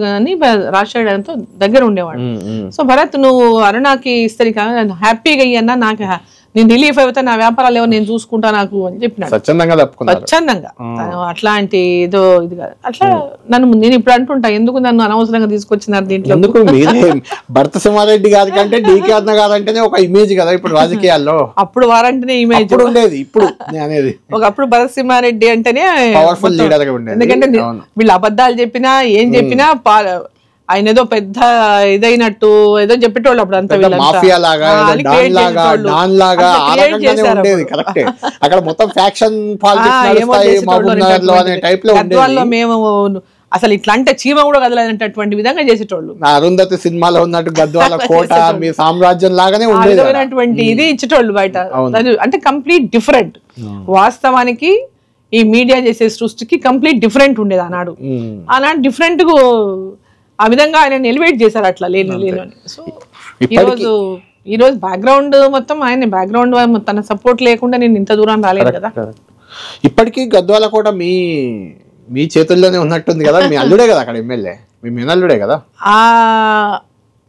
గాని రాజశేఖర్తో దగ్గర ఉండేవాడు. సో భరత్ నువ్వు అరుణాకి ఇస్తే హ్యాపీగా అయ్యన్నా, నాకు నేను రిలీఫ్ అవుతా, నా వ్యాపారాలు ఏమో నేను చూసుకుంటా నాకు అని చెప్పినాడు స్వచ్ఛందంగా. అట్లాంటి ఏదో ఇది కాదు. అట్లా నేను ఇప్పుడు అంటుంటా, ఎందుకు నన్ను అనవసరంగా తీసుకొచ్చినారు దీంట్లో. భరత సింహారెడ్డి గారి కంటే డీకే అన్న గారు అంటేనే ఒక ఇమేజ్ కదా ఇప్పుడు రాజకీయాల్లో. అప్పుడు వారంటేనే ఇమేజ్ ఉండేది, ఇప్పుడు అనేది ఒకప్పుడు భరత సింహారెడ్డి అంటేనే పవర్ఫుల్ లీడర్ గా ఉండేది. ఎందుకంటే వీళ్ళు అబద్ధాలు చెప్పినా ఏం చెప్పినా ఆయన ఏదో పెద్ద ఇదైనట్టు ఏదో చెప్పేటోళ్ళు అప్పుడు అంతా మాఫియా లాగా డాన్ లాగా ఉండేది. కరెక్టే, అక్కడ మొత్తం ఫ్యాక్షన్ పాలిటిక్స్ అనే టైప్ లో ఉండేది. మేము అసలు ఇట్లా అంటే చీమ కూడా కదలనేటటువంటి విధంగా చేసేటోళ్ళు. అరుంధతి సినిమాలో ఉన్నట్టు గద్వాల కోట మీ సామ్రాజ్యం లాగానే ఉండేది. ఇది ఇచ్చేటోళ్ళు బయట. అంటే కంప్లీట్ డిఫరెంట్. వాస్తవానికి ఈ మీడియా చేసే సృష్టికి కంప్లీట్ డిఫరెంట్ ఉండేది ఆనాడు. ఆనాడు డిఫరెంట్ గా ఆ విధంగా ఆయన ఎలివేట్ చేశారు అట్లా లేని. సో ఈ రోజు బ్యాక్గ్రౌండ్ మొత్తం ఆయన బ్యాక్గ్రౌండ్ తన సపోర్ట్ లేకుండా నేను ఇంత దూరం రాలేదు కదా. ఇప్పటికీ గద్వాల కూడా మీ చేతుల్లోనే ఉన్నట్టుంది కదా. మీ అల్లుడే కదా అక్కడ ఎమ్మెల్యే, మీ మేనల్లుడే కదా.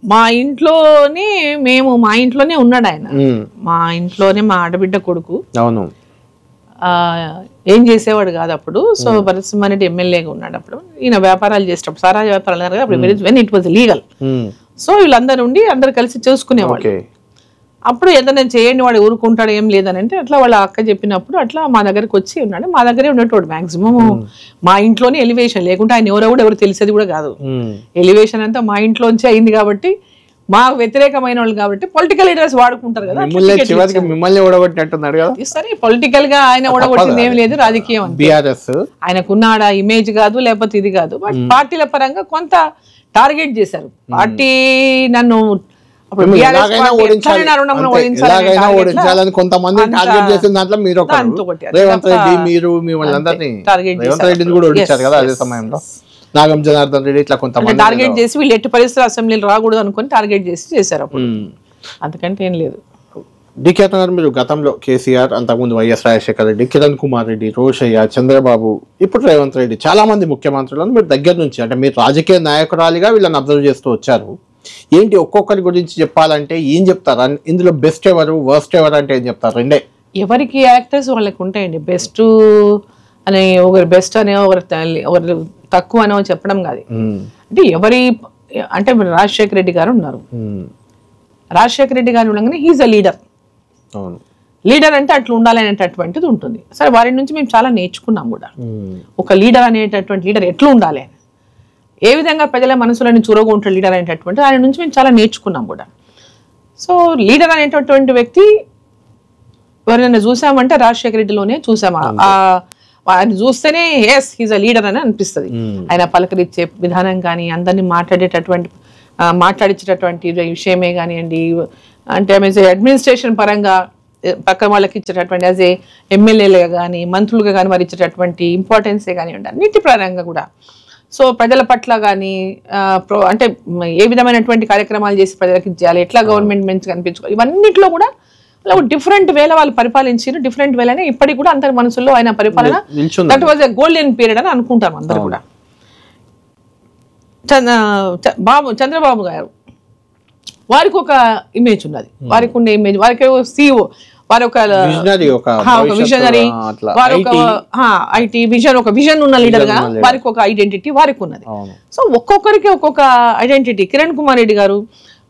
మా ఇంట్లోనే ఉన్నాడు ఆయన. మా ఇంట్లోనే మా ఆడబిడ్డ కొడుకు. అవును, ఏం చేసేవాడు కాదు అప్పుడు. సో భరత్ సింహారెడ్డి ఎమ్మెల్యేగా ఉన్నాడు అప్పుడు. ఈయన వ్యాపారాలు చేసేటప్పుడు సారా వ్యాపారాలు కదా అప్పుడు, when it was legal. So వీళ్ళందరూ ఉండి అందరు కలిసి చూసుకునేవాళ్ళు. అప్పుడు ఏదైనా చేయండి వాడు ఊరుకుంటాడు ఏం లేదని అంటే అట్లా వాళ్ళ అక్క చెప్పినప్పుడు అట్లా మా దగ్గరికి వచ్చి ఉన్నాడు. మా దగ్గరే ఉండేటోడు మాక్సిమం. మా ఇంట్లోనే ఎలివేషన్ లేకుంటే ఆయన ఎవరు తెలిసేది కూడా కాదు. ఎలివేషన్ అంతా మా ఇంట్లోంచి అయింది కాబట్టి మాకు వ్యతిరేకమైన వాళ్ళు కాబట్టి పొలిటికల్ లీడర్స్ వాడుకుంటారు కదా, మిమ్మల్ని ఓడగొట్టినట్టున్నాడు కదా. సరే పొలిటికల్ గా ఆయన ఓడగొట్టింది ఏమి లేదు, రాజకీయం బీఆర్ఎస్ ఆయనకున్నాడా ఇమేజ్ కాదు, లేకపోతే ఇది కాదు. బట్ పార్టీల పరంగా కొంత టార్గెట్ చేశారు. పార్టీ నన్ను ఓడించాలని కొంతమంది టార్గెట్ చేసిన దాంట్లో మీరు రేవంత్ రెడ్డి, మీరు మిమ్మల్ని అందరినీ రేవంత్ రెడ్డిని కూడా ఓడించారు కదా అదే సమయంలో. నాగం జనార్దన్ రెడ్డి ఇట్లా కొంతమంది టార్గెట్ చేసి వీళ్ళు ఎట్టి పరిస్థితులు అసెంబ్లీలు రాకూడదు అనుకుని టార్గెట్ చేసి చేశారు అప్పుడు. అంతకంటే ఏం లేదు. డికే గారు, మీరు గతంలో కేసీఆర్, అంతకుముందు వైఎస్ రాజశేఖర రెడ్డి, కిరణ్ కుమార్ రెడ్డి, రోషయ్య, చంద్రబాబు, ఇప్పుడు రేవంత్ రెడ్డి, చాలా మంది ముఖ్యమంత్రులను మీరు దగ్గర నుంచి అంటే మీరు రాజకీయ నాయకురాలిగా వీళ్ళని అబ్జర్వ్ చేస్తూ వచ్చారు. ఏంటి ఒక్కొక్కరి గురించి చెప్పాలంటే ఏం చెప్తారు? ఇందులో బెస్ట్ ఎవరు, వర్స్ట్ ఎవరు అంటే ఏం చెప్తారు? రెండే ఎవరికి యాక్టర్స్ వాళ్ళకి ఉంటాయండి. బెస్ట్ అని ఒకరు బెస్ట్ అనే ఒకరు తక్కువ అనో చెప్పడం కాదు. అంటే ఎవరి అంటే రాజశేఖర రెడ్డి గారు ఉన్నారు. రాజశేఖర రెడ్డి గారు ఉండగానే హీజ్ అ లీడర్. లీడర్ అంటే అట్లా ఉండాలి అనేటటువంటిది ఉంటుంది. సరే వారి నుంచి మేము చాలా నేర్చుకున్నాం కూడా. ఒక లీడర్ అనేటటువంటి లీడర్ ఎట్లా ఉండాలి, ఏ విధంగా ప్రజల మనసులని చూరగొంటాడు లీడర్ అనేటటువంటి ఆయన నుంచి మేము చాలా నేర్చుకున్నాం కూడా. సో లీడర్ అనేటటువంటి వ్యక్తి ఎవరైనా చూసామంటే రాజశేఖర రెడ్డిలోనే చూసాము. ఆయన చూస్తేనే ఎస్ హీజ్ అ లీడర్ అని అనిపిస్తుంది. ఆయన పలకరించే విధానం కానీ, అందరినీ మాట్లాడించేటటువంటి విషయమే కానివ్వండి, అంటే అడ్మినిస్ట్రేషన్ పరంగా పక్కన వాళ్ళకి ఇచ్చేటటువంటి యాజ్ ఏ ఎమ్మెల్యేలుగా కానీ మంత్రులుగా కానీ వారు ఇచ్చేటటువంటి ఇంపార్టెన్సే కానివ్వండి, అన్నిటి పరంగా కూడా. సో ప్రజల పట్ల కానీ అంటే ఏ విధమైనటువంటి కార్యక్రమాలు చేసి ప్రజలకు ఇచ్చేయాలి, ఎట్లా గవర్నమెంట్ మంచిగా కనిపించుకోవాలి, ఇవన్నిట్లో కూడా డిఫరెంట్ వేల వాళ్ళు పరిపాలించారు. డిఫరెంట్ వేలనే ఇప్పటికి కూడా అందరి మనసుల్లో ఆయన పరిపాలన that was a golden period అని అనుకుంటాం అందరు కూడా. చంద్రబాబు గారు వారికి ఒక ఇమేజ్ ఉన్నది, వారికి ఉండే ఇమేజ్, వారికి సిఇఓ, వారి ఒక విజనరీ, వారి ఒక ఐటీ విజన్, ఒక విజన్ ఉన్న లీడర్ గా వారికి ఒక ఐడెంటిటీ వారికి ఉన్నది. సో ఒక్కొక్కరికి ఒక్కొక్క ఐడెంటిటీ. కిరణ్ కుమార్ రెడ్డి గారు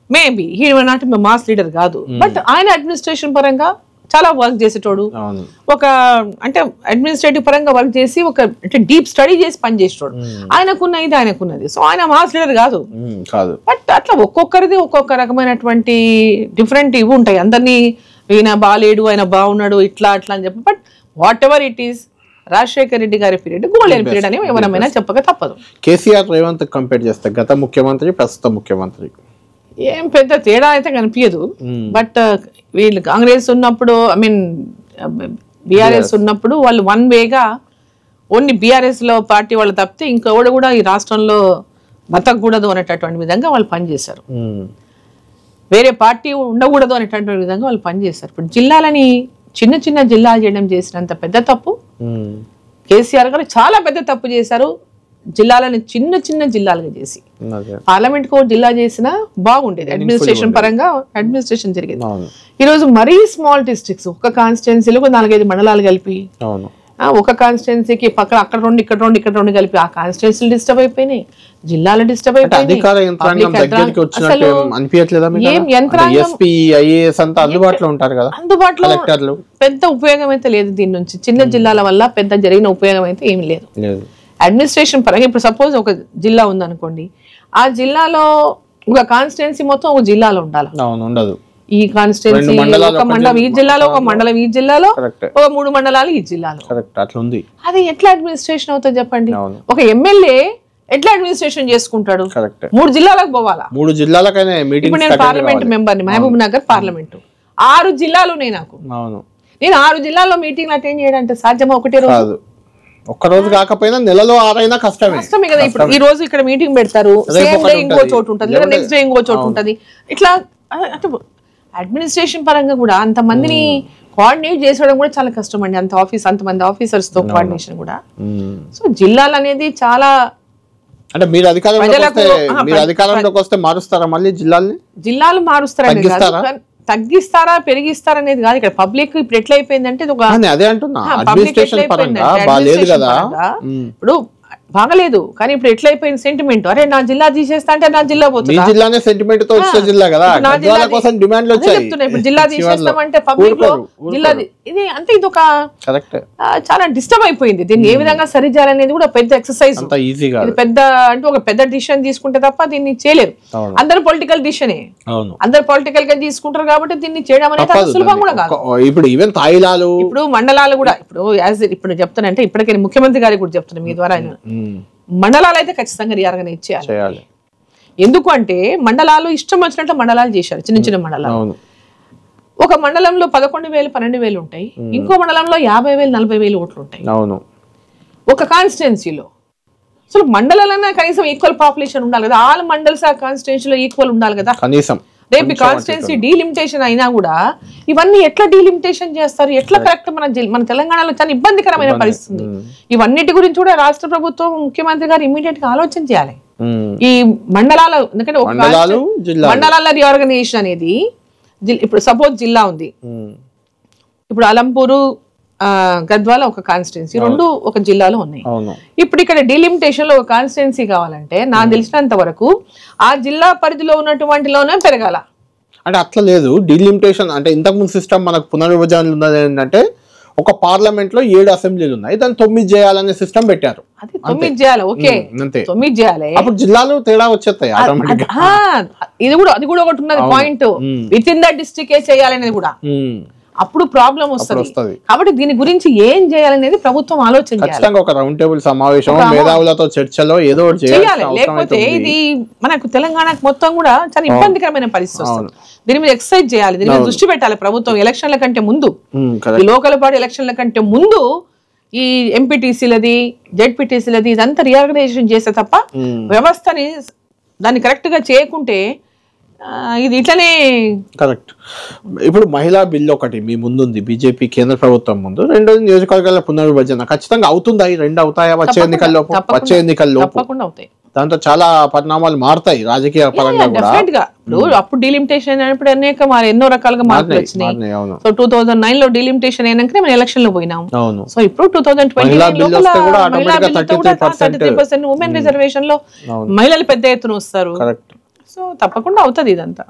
maybe he not mass leader కాదు, బట్ ఆయన అడ్మినిస్ట్రేషన్ పరంగా చాలా వర్క్ చేసేటోడు. ఒక అంటే అడ్మినిస్ట్రేటివ్ పరంగా వర్క్ చేసి ఒక అంటే డీప్ స్టడీ చేసి పనిచేసేటోడు. ఆయనకున్నది. సో ఆయన మాస్ లీడర్ కాదు. బట్ అట్లా ఒక్కొక్కరిది ఒక్కొక్క రకమైనటువంటి డిఫరెంట్ ఇవి ఉంటాయి. అందరినీ ఈయన బాలేడు, ఆయన బాగున్నాడు, ఇట్లా అట్లా అని చెప్పి. But what ever it is, Rajasekhara Reddy గారి పీరియడ్ గోల్డెన్ పీరియడ్ అని ఎవరైనా చెప్పక తప్పదు. కేసీఆర్ రేవంత్ కంపేర్ చేస్తే గత ముఖ్యమంత్రి ప్రస్తుత ముఖ్యమంత్రి ఏం పెద్ద తేడా అయితే కనిపించదు. బట్ వీళ్ళు కాంగ్రెస్ ఉన్నప్పుడు, ఐ మీన్ బీఆర్ఎస్ ఉన్నప్పుడు వాళ్ళు వన్ వేగా ఓన్లీ బీఆర్ఎస్ లో పార్టీ వాళ్ళు తప్పితే ఇంకెవడు కూడా ఈ రాష్ట్రంలో బతకూడదు అనేటటువంటి విధంగా వాళ్ళు పనిచేశారు. వేరే పార్టీ ఉండకూడదు అనేటటువంటి విధంగా వాళ్ళు పనిచేశారు. ఇప్పుడు జిల్లాలని చిన్న చిన్న జిల్లాలు చేయడం చేసినంత పెద్ద తప్పు కేసీఆర్ గారు చాలా పెద్ద తప్పు చేశారు. జిల్లాలని చిన్న చిన్న జిల్లాలుగా చేసి పార్లమెంట్ కు జిల్లా చేసినా బాగుండేది, అడ్మినిస్ట్రేషన్ పరంగా అడ్మినిస్ట్రేషన్ జరిగేది. ఈ రోజు మరీ స్మాల్ డిస్ట్రిక్ట్స్, ఒక కాన్స్టిట్యున్సీలో 4-5 మండలాలు కలిపి ఒక కాన్స్టిట్యున్సీకి పక్కన అక్కడ రెండు ఇక్కడ రెండు కలిపి ఆ కాన్స్టిట్యున్సీలు డిస్టర్బ్ అయిపోయినాయి, జిల్లాలు డిస్టర్బ్ అయిపోయినాయి. అందుబాటులో పెద్ద ఉపయోగం అయితే లేదు దీని నుంచి. చిన్న జిల్లాల వల్ల పెద్ద జరిగిన ఉపయోగం అయితే ఏమి లేదు. అడ్మినిస్ట్రేషన్ పరంగా ఇప్పుడు సపోజ్ ఒక జిల్లా ఉందనుకోండి, ఆ జిల్లాలో ఒక కాన్స్టిట్యున్సీ మొత్తం ఒక జిల్లాలో ఉండాలి. ఉండదు. ఈ కాన్స్టిట్యున్సీ ఒక మండలం ఈ జిల్లాలో, ఒక మండలం ఈ జిల్లాలో, ఒక 3 మండలాలు ఈ జిల్లాలో. అది ఎట్లా అడ్మినిస్ట్రేషన్ అవుతుంది చెప్పండి? ఒక ఎమ్మెల్యే ఎట్లా అడ్మినిస్ట్రేషన్ చేసుకుంటాడు? 3 జిల్లాలకు పోవాలా? 3 జిల్లాలకైనా ఇప్పుడు నేను పార్లమెంట్ మెంబర్ని, మహబూబ్ నగర్ పార్లమెంట్, 6 జిల్లాలు నేను 6 జిల్లాల్లో మీటింగ్ అటెండ్ చేయడానికి సాధ్యమా? ఒకటే రోజు, ఒక్క రోజు కాకపోయినా నెలలో 6 అయినా కష్టమే కదా. ఇప్పుడు ఈ రోజు ఇక్కడ మీటింగ్ పెడతారు, సేమ్ డే ఇంకో చోటు ఉంటది, లేదా నెక్స్ట్ డే ఇంకో చోటు ఉంటది. ఇట్లా అంటే అడ్మినిస్ట్రేషన్ పరంగా కూడా అంతమందిని కోఆర్డినేట్ చేసడం కూడా చాలా కష్టం అండి. అంతమంది ఆఫీసర్స్ తో కోఆర్డినేషన్ కూడా. సో జిల్లాలు అనేది చాలా అంటే మీరు అధికారంలోకి వస్తే మారుస్తారా మళ్ళీ జిల్లాలు మారుస్తారని తగ్గిస్తారా పెరిగిస్తారా అనేది కాదు. ఇక్కడ పబ్లిక్ ఇప్పుడు ఎట్లా అయిపోయిందంటే అదే అంటున్నా, అడ్మినిస్ట్రేషన్ పరంగా బాలేదు కదా. ఇప్పుడు బాగలేదు. కానీ ఇప్పుడు ఎట్లయిపోయింది సెంటిమెంట్, అరే నా జిల్లా తీసేస్తా అంటే నా జిల్లా పోతుంది. మీ జిల్లానే సెంటిమెంట్ తో వచ్చిన జిల్లా కదా, గద్వాల కోసం డిమాండ్లు వచ్చాయి. చెప్తున్నా ఇప్పుడు జిల్లా తీసేస్తామంటే పబ్లిక్ లో జిల్లా ఇది అంటే ఇది ఒక చాలా డిస్టర్బ్ అయిపోయింది. దీన్ని ఏ విధంగా సరిచేయాలనేది కూడా పెద్ద ఎక్సర్సైజ్, ఇది పెద్ద అంటే ఒక పెద్ద డిసిషన్ తీసుకుంటే తప్ప దీన్ని చేయలేరు. అందరు పొలిటికల్ డిసిషనే, అందరు పొలిటికల్ గా తీసుకుంటారు కాబట్టి దీన్ని చేయడం అనేది సులభం కూడా కాదు. ఇప్పుడు ఈవెన్ తాయిలాలు, ఇప్పుడు మండలాలు కూడా ఇప్పుడు చెప్తానంటే ఇప్పటికే ముఖ్యమంత్రి గారికి కూడా చెప్తున్నా మీ ద్వారా, మండలాలు అయితే ఖచ్చితంగా రీఆర్గనైజ్ చేయాలి. ఎందుకు అంటే మండలాలు ఇష్టం వచ్చినట్లు మండలాలు చేశారు, చిన్న చిన్న మండలాలు. ఒక మండలంలో 11,000 12,000 ఉంటాయి, ఇంకో మండలంలో 50,000 40,000 ఓట్లు ఉంటాయి ఒక కాన్స్టిట్యున్సీలో. అసలు మండలాలన్నా కనీసం ఈక్వల్ పాపులేషన్ ఉండాలి కదా, ఆల్ మండల్స్ ఆ కాన్స్టిట్యున్సీలో ఈక్వల్ ఉండాలి కదా కనీసం. రేపు కాన్స్టిట్యున్సీ డీలిమిటేషన్ అయినా కూడా ఇవన్నీ ఎట్లా డీలిమిటేషన్ చేస్తారు, ఎట్లా కరెక్ట్ మన తెలంగాణలో చాలా ఇబ్బందికరమైన పరిస్థితి. ఇవన్నిటి గురించి కూడా రాష్ట్ర ప్రభుత్వం ముఖ్యమంత్రి గారు ఇమీడియట్ గా ఆలోచన చేయాలి. ఈ మండలాల, ఎందుకంటే ఒక మండలాల రీఆర్గనైజేషన్ అనేది, ఇప్పుడు సపోజ్ జిల్లా ఉంది, ఇప్పుడు అలంపూరు గద్వాల ఒక కాన్స్టిట్యున్సీ, రెండు ఒక జిల్లాలో ఉన్నాయి. ఇప్పుడు ఇక్కడ డీలిమిటేషన్ లో ఒక కాన్స్టిట్యున్సీ కావాలంటే నాకు తెలిసినంత వరకు ఆ జిల్లా పరిధిలో ఉన్నటువంటిలోనే పెరగాల. అంటే అట్లా లేదు డీలిమిటేషన్. అంటే ఇంతకుముందు సిస్టమ్ మనకు పునర్విభజనలు ఉన్నది ఏంటంటే ఒక పార్లమెంట్ లో 7 అసెంబ్లీలు ఉన్నాయి, దాన్ని 9 చేయాలనే సిస్టమ్ పెట్టారు. 9 చేయాలి, ఓకే 9 చేయాలి. అప్పుడు జిల్లాలు తేడా వచ్చేస్తాయి ఆటోమేటిక్ గా. అది కూడా ఒకటి ఉన్నది point, with in the district చేయాలనేది కూడా అప్పుడు ప్రాబ్లం వస్తుంది. కాబట్టి దీని గురించి ఏం చేయాలనేది ప్రభుత్వం ఆలోచించాలి. ఒక రౌండ్ టేబుల్ సమావేశం, మేధావులతో చర్చలో ఏదో చేయాలి. లేకపోతే ఇది మనకు తెలంగాణకు మొత్తం కూడా చాలా ఇబ్బందికరమైన పరిస్థితి వస్తుంది. దీని మీద ఎక్సర్సైజ్ చేయాలి, దీని మీద దృష్టి పెట్టాలి ప్రభుత్వం. ఎలక్షన్ల కంటే ముందు, ఈ లోకల్ బాడీ ఎలక్షన్ల కంటే ముందు ఈ ఎంపీటీసీలది జెడ్పీటీసీలది ఇదంతా రీఆర్గనైజేషన్ చేస్తే తప్ప వ్యవస్థని దాన్ని కరెక్ట్ గా చేయకుంటే ఇది ఇట్లనే కరెక్ట్. ఇప్పుడు మహిళా బిల్లు ఒకటి మీ ముందుంది, బీజేపీ కేంద్ర ప్రభుత్వం ముందు. రెండోది నియోజకవర్గాల పునర్విభజన ఖచ్చితంగా అవుతుందా? ఈ రెండు అవుతాయా వచ్చే ఎన్నికల్లో? దాంతో చాలా పరిణామాలు మారుతాయి రాజకీయ పరంగా కూడా. ఇప్పుడు అప్పుడు డీలిమిటేషన్ అయినప్పుడు ఎన్నో రకాలుగా మార్పులు వచ్చినాయి. సో 2009 లో డీలిమిటేషన్ అయినాకనే మనం ఎలక్షన్ లో పోయినాం. సో ఇప్పుడు 2020 ఉమెన్ రిజర్వేషన్ లో మహిళలు పెద్ద ఎత్తున వస్తారు. సో తప్పకుండా అవుతుంది ఇదంతా.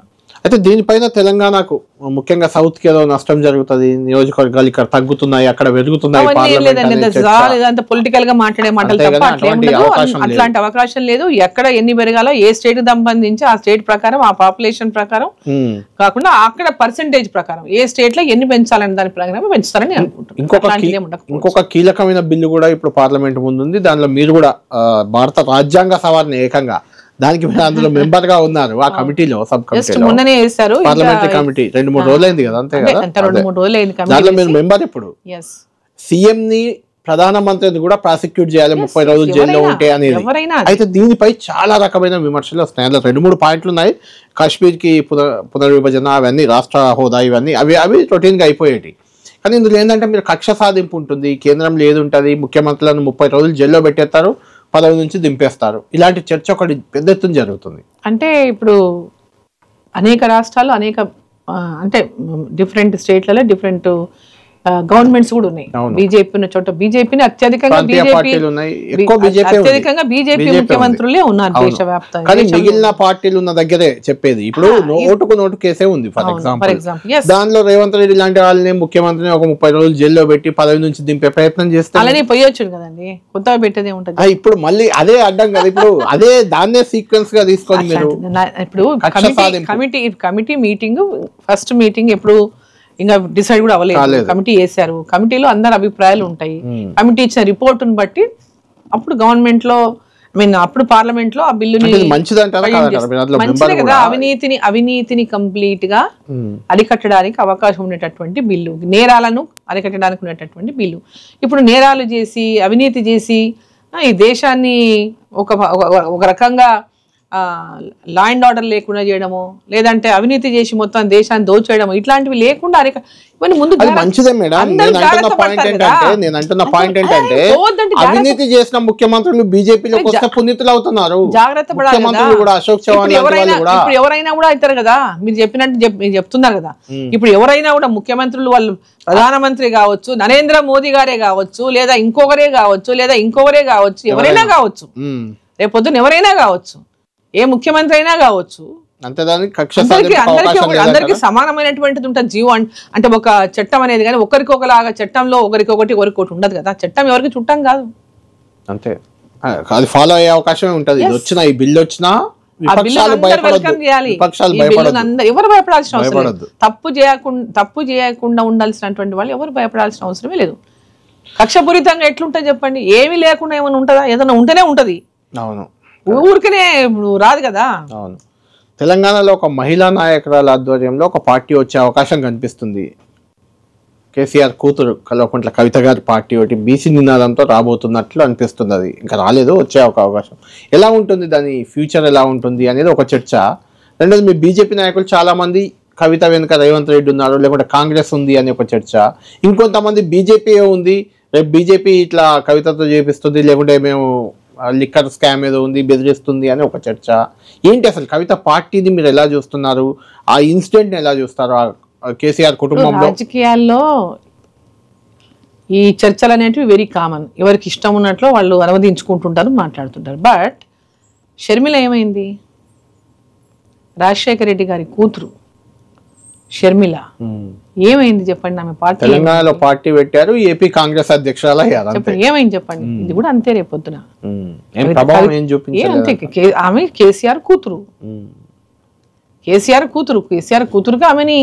అయితే దీనిపైన తెలంగాణకు ముఖ్యంగా సౌత్ కి ఏదో నష్టం జరుగుతుంది, నియోజకవర్గాలు ఇక్కడ తగ్గుతున్నాయి అక్కడ పెరుగుతున్నాయి, పొలిటికల్ గా మాట్లాడే మాటలు తప్ప అట్లాంటి అవకాశం లేదు. ఎక్కడ ఎన్ని పెరగాలో ఏ స్టేట్ కి సంబంధించి ఆ స్టేట్ ప్రకారం, ఆ పాపులేషన్ ప్రకారం కాకుండా అక్కడ పర్సెంటేజ్ ప్రకారం ఏ స్టేట్ లో ఎన్ని పెంచాలని దాని ప్రకారం పెంచుతారని అనుకుంటున్నాను. ఇంకొక కీలకమైన బిల్లు కూడా ఇప్పుడు పార్లమెంట్ ముందుంది, దానిలో మీరు కూడా భారత రాజ్యాంగ సవరణ ఏకంగా దానికి అందులో మెంబర్ గా ఉన్నారు. ఆ కమిటీలో సబ్ కమిటీలో పార్లమెంటరీ కమిటీ 2-3 రోజులైంది కదా, అంతే కదా, దాంట్లో మీరు మెంబర్. ఇప్పుడు సీఎం ని ప్రధానమంత్రిని కూడా ప్రాసిక్యూట్ చేయాలి 30 రోజులు జైల్లో ఉంటే అనేది. అయితే దీనిపై చాలా రకమైన విమర్శలు వస్తున్నాయి. అందులో 2-3 పాయింట్లు ఉన్నాయి. కాశ్మీర్ కి పునర్విభజన, అవన్నీ రాష్ట్ర హోదా, ఇవన్నీ అవి రొటీన్ గా అయిపోయేటి. కానీ ఇందులో ఏంటంటే మీరు కక్ష సాధింపు ఉంటుంది, కేంద్రంలో ఏది ఉంటుంది, ముఖ్యమంత్రులను 30 రోజులు జైల్లో పెట్టేస్తారు, పదవి నుంచి దింపేస్తారు. ఇలాంటి చర్చ ఒకటి పెద్ద ఎత్తున జరుగుతుంది. అంటే ఇప్పుడు అనేక రాష్ట్రాల్లో అనేక అంటే డిఫరెంట్ స్టేట్లలో డిఫరెంట్ గవర్నమెంట్స్ కూడా ఉన్నాయి. బీజేపీ ఉన్న చోట బీజేపీని అత్యధికంగా బీజేపీ ముఖ్యమంత్రులే ఉన్నారు దేశవ్యాప్తంగా. కానీ మిగిలిన పార్టీలు ఉన్న దగ్గరే చెప్పేది. ఇప్పుడు ఓటుకు నోటు కేసే ఉంది ఫర్ ఎగ్జాంపుల్. దానిలో రేవంత్ రెడ్డి లాంటి వాళ్ళని ముఖ్యమంత్రిని ఒక 30 రోజులు జైల్లో పెట్టి పదవి నుంచి దింపే ప్రయత్నం చేస్తే అలానే పోయొచ్చు కదండి, కొత్తగా పెట్టేదే ఉంటుంది. ఇప్పుడు మళ్ళీ అదే అడ్డం కదా, ఇప్పుడు అదే దాన్నే సీక్వెన్స్ గా తీసుకొని మీరు ఇప్పుడు కమిటీ మీటింగ్ ఫస్ట్ మీటింగ్ ఎప్పుడు ఇంకా డిసైడ్ కూడా అవ్వలేదు. కమిటీ వేశారు, కమిటీలో అందరు అభిప్రాయాలు ఉంటాయి. కమిటీ ఇచ్చిన రిపోర్టును బట్టి అప్పుడు గవర్నమెంట్ లో అప్పుడు పార్లమెంట్ లో ఆ బిల్లుని మంచిదే కదా, అవినీతిని కంప్లీట్ గా అరికట్టడానికి అవకాశం ఉండేటటువంటి బిల్లు, నేరాలను అరికట్టడానికి ఉండేటటువంటి బిల్లు. ఇప్పుడు నేరాలు చేసి అవినీతి చేసి ఈ దేశాన్ని ఒక రకంగా లా అండ్ ఆర్డర్ లేకుండా చేయడము, లేదంటే అవినీతి చేసి మొత్తం దేశాన్ని దోచేయడము, ఇట్లాంటివి లేకుండా ఇవన్నీ ముందు అది మంచిదే మేడం. నేను అంటున్న పాయింట్ ఏంటంటే అవినీతి చేసిన ముఖ్యమంత్రులు బీజేపీలోకి వస్తే పునీతులు అవుతున్నారు. జాగ్రత్త పడాలి కూడా. అశోక్ చవాన్ ఇప్పుడు ఎవరైనా కూడా అవుతారు కదా, మీరు చెప్పినట్టు మీరు చెప్తున్నారు కదా. ఇప్పుడు ఎవరైనా కూడా ముఖ్యమంత్రులు, వాళ్ళు ప్రధానమంత్రి కావచ్చు, నరేంద్ర మోదీ గారే కావచ్చు, లేదా ఇంకొకరే కావచ్చు, ఎవరైనా కావచ్చు, రేపొద్దున ఎవరైనా కావచ్చు, ఏ ముఖ్యమంత్రి అయినా కావచ్చు, అందరికి సమానమైనటువంటిది ఉంటుంది జీవో. అంటే ఒక చట్టం అనేది కానీ ఒకరికొకలాగా చట్టంలో ఒకరికొకటి ఉండదు కదా. చట్టం ఎవరికి చుట్టం కాదు, అంతే. అది ఫాలో అయ్యే అవకాశమే ఉంటది. వచ్చినా ఈ బిల్లు వచ్చినా వెల్కమ్ చేయాలి. ఎవరు భయపడాల్సిన అవసరం లేదు. తప్పు చేయకుండా ఉండాల్సినటువంటి వాళ్ళు ఎవరు భయపడాల్సిన అవసరమే లేదు. కక్షపూరితంగా ఎట్లుంటుంది చెప్పండి? ఏమీ లేకుండా ఏమైనా ఉంటుందా? ఏదైనా ఉంటేనే ఉంటది. అవును, ఊరికనే రాదు కదా. అవును. తెలంగాణలో ఒక మహిళా నాయకురాల ఆధ్వర్యంలో ఒక పార్టీ వచ్చే అవకాశం కనిపిస్తుంది. కేసీఆర్ కూతురు కల్వకుంట్ల కవిత గారి పార్టీ ఒకటి బీసీ నినాదంతో రాబోతున్నట్లు అనిపిస్తుంది. అది ఇంకా రాలేదు, వచ్చే ఒక అవకాశం. ఎలా ఉంటుంది, దాని ఫ్యూచర్ ఎలా ఉంటుంది అనేది ఒక చర్చ. రెండోది, మీ బీజేపీ నాయకులు చాలా మంది కవిత వెనుక రేవంత్ రెడ్డి ఉన్నారు, లేకుంటే కాంగ్రెస్ ఉంది అని ఒక చర్చ. ఇంకొంతమంది బీజేపీ ఉంది, రేపు బీజేపీ ఇట్లా కవితతో చేపిస్తుంది, లేకుంటే మేము లిక్కర్ స్కామ్ ఏదో ఉంది, బెదిరిస్తుంది అని ఒక చర్చ. ఏంటి అసలు కవిత పార్టీని మీరు ఎలా చూస్తున్నారు? ఆ ఇన్సిడెంట్ ఎలా చూస్తారు? కేసీఆర్ కుటుంబంలో రాజకీయాల్లో ఈ చర్చలు అనేటివి వెరీ కామన్. ఎవరికి ఇష్టం ఉన్నట్లు వాళ్ళు అనువదించుకుంటుంటారు, మాట్లాడుతుంటారు. బట్ షర్మిల ఏమైంది? రాజశేఖర రెడ్డి గారి కూతురు షర్మిల ఏమైంది చెప్పండి? ఆమె పార్టీ తెలంగాణలో పార్టీ పెట్టారు, ఏపీ కాంగ్రెస్ అధ్యక్షురాలు చెప్పండి. ఏమైంది చెప్పండి? ఇది కూడా అంతే. రేపొద్దున అంతే. ఆమె కేసీఆర్ కూతురు. కేసీఆర్ కూతురుగా ఆమెని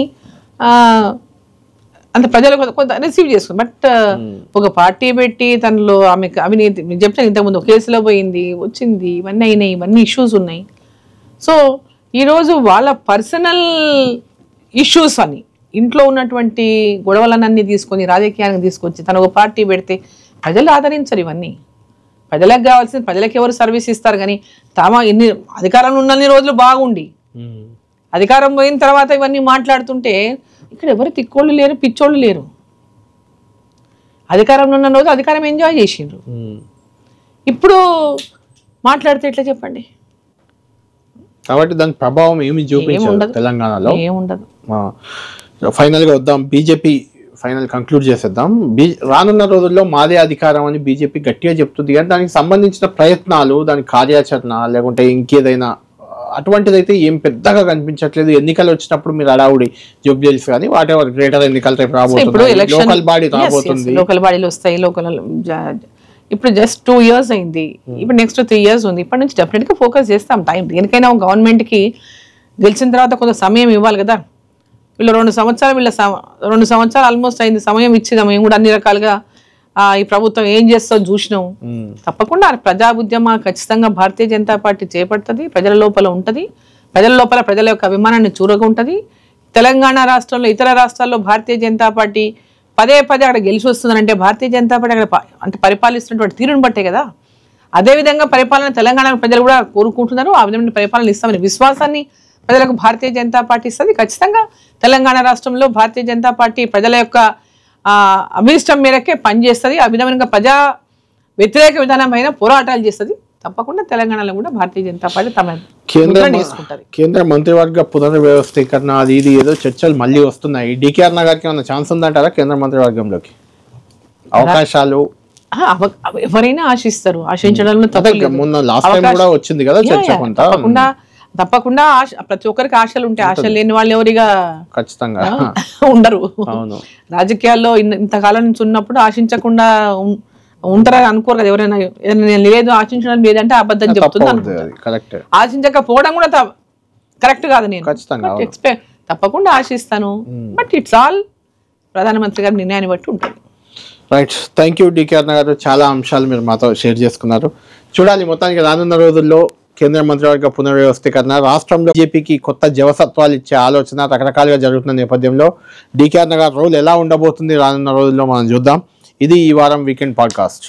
అంత ప్రజలు కొంత రిసీవ్ చేసుకుంది. బట్ ఒక పార్టీ పెట్టి తనలో ఆమెకు అవినీతి చెప్తాను, ఇంతకుముందు కేసులో పోయింది, వచ్చింది, ఇవన్నీ అయినాయి, ఇవన్నీ ఇష్యూస్ ఉన్నాయి. సో ఈరోజు వాళ్ళ పర్సనల్ ఇష్యూస్ అని ఇంట్లో ఉన్నటువంటి గొడవలన్నీ తీసుకొని రాజకీయానికి తీసుకొచ్చి తను ఒక పార్టీ పెడితే ప్రజలు ఆదరించరు. ఇవన్నీ ప్రజలకు కావాల్సింది, ప్రజలకు ఎవరు సర్వీస్ ఇస్తారు? కానీ ఎన్ని అధికారంలో ఉన్నన్ని రోజులు బాగుండి అధికారం పోయిన తర్వాత ఇవన్నీ మాట్లాడుతుంటే ఇక్కడ ఎవరు తిక్కోళ్ళు లేరు, పిచ్చోళ్ళు లేరు. అధికారంలో ఉన్న రోజు అధికారం ఎంజాయ్ చేసిండ్రు. ఇప్పుడు మాట్లాడితే ఎట్లా చెప్పండి? కాబట్టి దాని ప్రభావం ఏమి చూపించదు తెలంగాణలో, ఏముండదు. ఫైనల్ గా వద్దాం, బీజేపీ ఫైనల్ కంక్లూడ్ చేసేద్దాం. రానున్న రోజుల్లో మాదే అధికారం అని బీజేపీ గట్టిగా చెప్తుంది, కానీ దానికి సంబంధించిన ప్రయత్నాలు, దాని కార్యాచరణ, లేకుంటే ఇంకేదైనా అటువంటిదైతే ఏం పెద్దగా కనిపించట్లేదు. ఎన్నికలు వచ్చినప్పుడు మీరు అడావుడి జోబ్జెల్స్ కానీ వాట్ ఎవర్ గ్రేటర్ ఎన్నికలు రేపు రాబోతుంది, లోకల్ బాడీ రాబోతుంది, లోకల్ బాడీలు వస్తాయి. ఇప్పుడు జస్ట్ 2 years అయింది, ఇప్పుడు నెక్స్ట్ 3 years ఉంది. ఇప్పటి నుంచి డెఫినెట్ గా ఫోకస్ చేస్తాం. టైం దేనికైనా గవర్నమెంట్ కి గెలిచిన తర్వాత కొంత సమయం ఇవ్వాలి కదా. వీళ్ళు 2 సంవత్సరాలు ఆల్మోస్ట్ అయింది, సమయం ఇచ్చిందాం. మేము కూడా అన్ని రకాలుగా ఈ ప్రభుత్వం ఏం చేస్తుందో చూసినాం. తప్పకుండా ప్రజా ఉద్యమ ఖచ్చితంగా భారతీయ జనతా పార్టీ చేపడుతుంది, ప్రజల లోపల ఉంటుంది, ప్రజల యొక్క అభిమానాన్ని చూరగొంటది. తెలంగాణ రాష్ట్రంలో, ఇతర రాష్ట్రాల్లో భారతీయ జనతా పార్టీ పదే అక్కడ గెలిచి వస్తుందంటే భారతీయ జనతా పార్టీ అక్కడ అంటే పరిపాలిస్తున్నటువంటి తీరుని బట్టే కదా. అదేవిధంగా పరిపాలన తెలంగాణ ప్రజలు కూడా కోరుకుంటున్నారు. ఆ విధమైన పరిపాలన ఇస్తామని విశ్వాసాన్ని ప్రజలకు భారతీయ జనతా పార్టీ ఇస్తుంది. ఖచ్చితంగా తెలంగాణ రాష్ట్రంలో భారతీయ జనతా పార్టీ ప్రజల యొక్క అభిష్టం మేరకే పనిచేస్తుంది. ఆ విధంగా ప్రజా వ్యతిరేక విధానమైన పోరాటాలు చేస్తుంది. తప్పకుండా తెలంగాణలో కూడా భారతీయ జనతా పార్టీ తమ కేంద్ర మంత్రివర్గ పునర్వ్యవస్థీకరణ అది ఇది ఏదో చర్చలు మళ్ళీ వస్తున్నాయి. డికేఆర్ గారికి ఏమైనా ఛాన్స్ ఉందంటారా కేంద్ర మంత్రివర్గంలోకి? అవకాశాలు ఎవరైనా ఆశిస్తారు, ఆశించడంలో వచ్చింది కదా చర్చ. తప్పకుండా ప్రతి ఒక్కరికి ఆశలు ఉంటాయి. ఆశలు లేని వాళ్ళు ఎవరిగా ఖచ్చితంగా ఉండరు. రాజకీయాల్లో ఇంతకాలం నుంచి ఉన్నప్పుడు ఆశించకుండా ఉంటారని అనుకోరు కదా ఎవరైనా. లేదు ఆశించడం లేదంటే అబద్ధం చెప్తుంది. ఆశించకపోవడం కూడా కరెక్ట్ కాదు. నేను తప్పకుండా ఆశిస్తాను. బట్ ఇట్స్ ఆల్ ప్రధానమంత్రి గారి నిర్ణయాన్ని బట్టి ఉంటుంది. రైట్, థ్యాంక్ యూ డికేఆర్ గారు. చాలా అంశాలు మీరు మాతో షేర్ చేసుకున్నారు. చూడాలి, మొత్తానికి రానున్న రోజుల్లో కేంద్ర మంత్రివర్గ పునర్వ్యవస్థీకరణ, రాష్ట్రంలో బీజేపీకి కొత్త జవసత్వాలు ఇచ్చే ఆలోచన రకరకాలుగా జరుగుతున్న నేపథ్యంలో డికేఆర్ గారి రోల్ ఎలా ఉండబోతుంది రానున్న రోజుల్లో మనం చూద్దాం. ఇది ఈ వారం వీకెండ్ పాడ్కాస్ట్.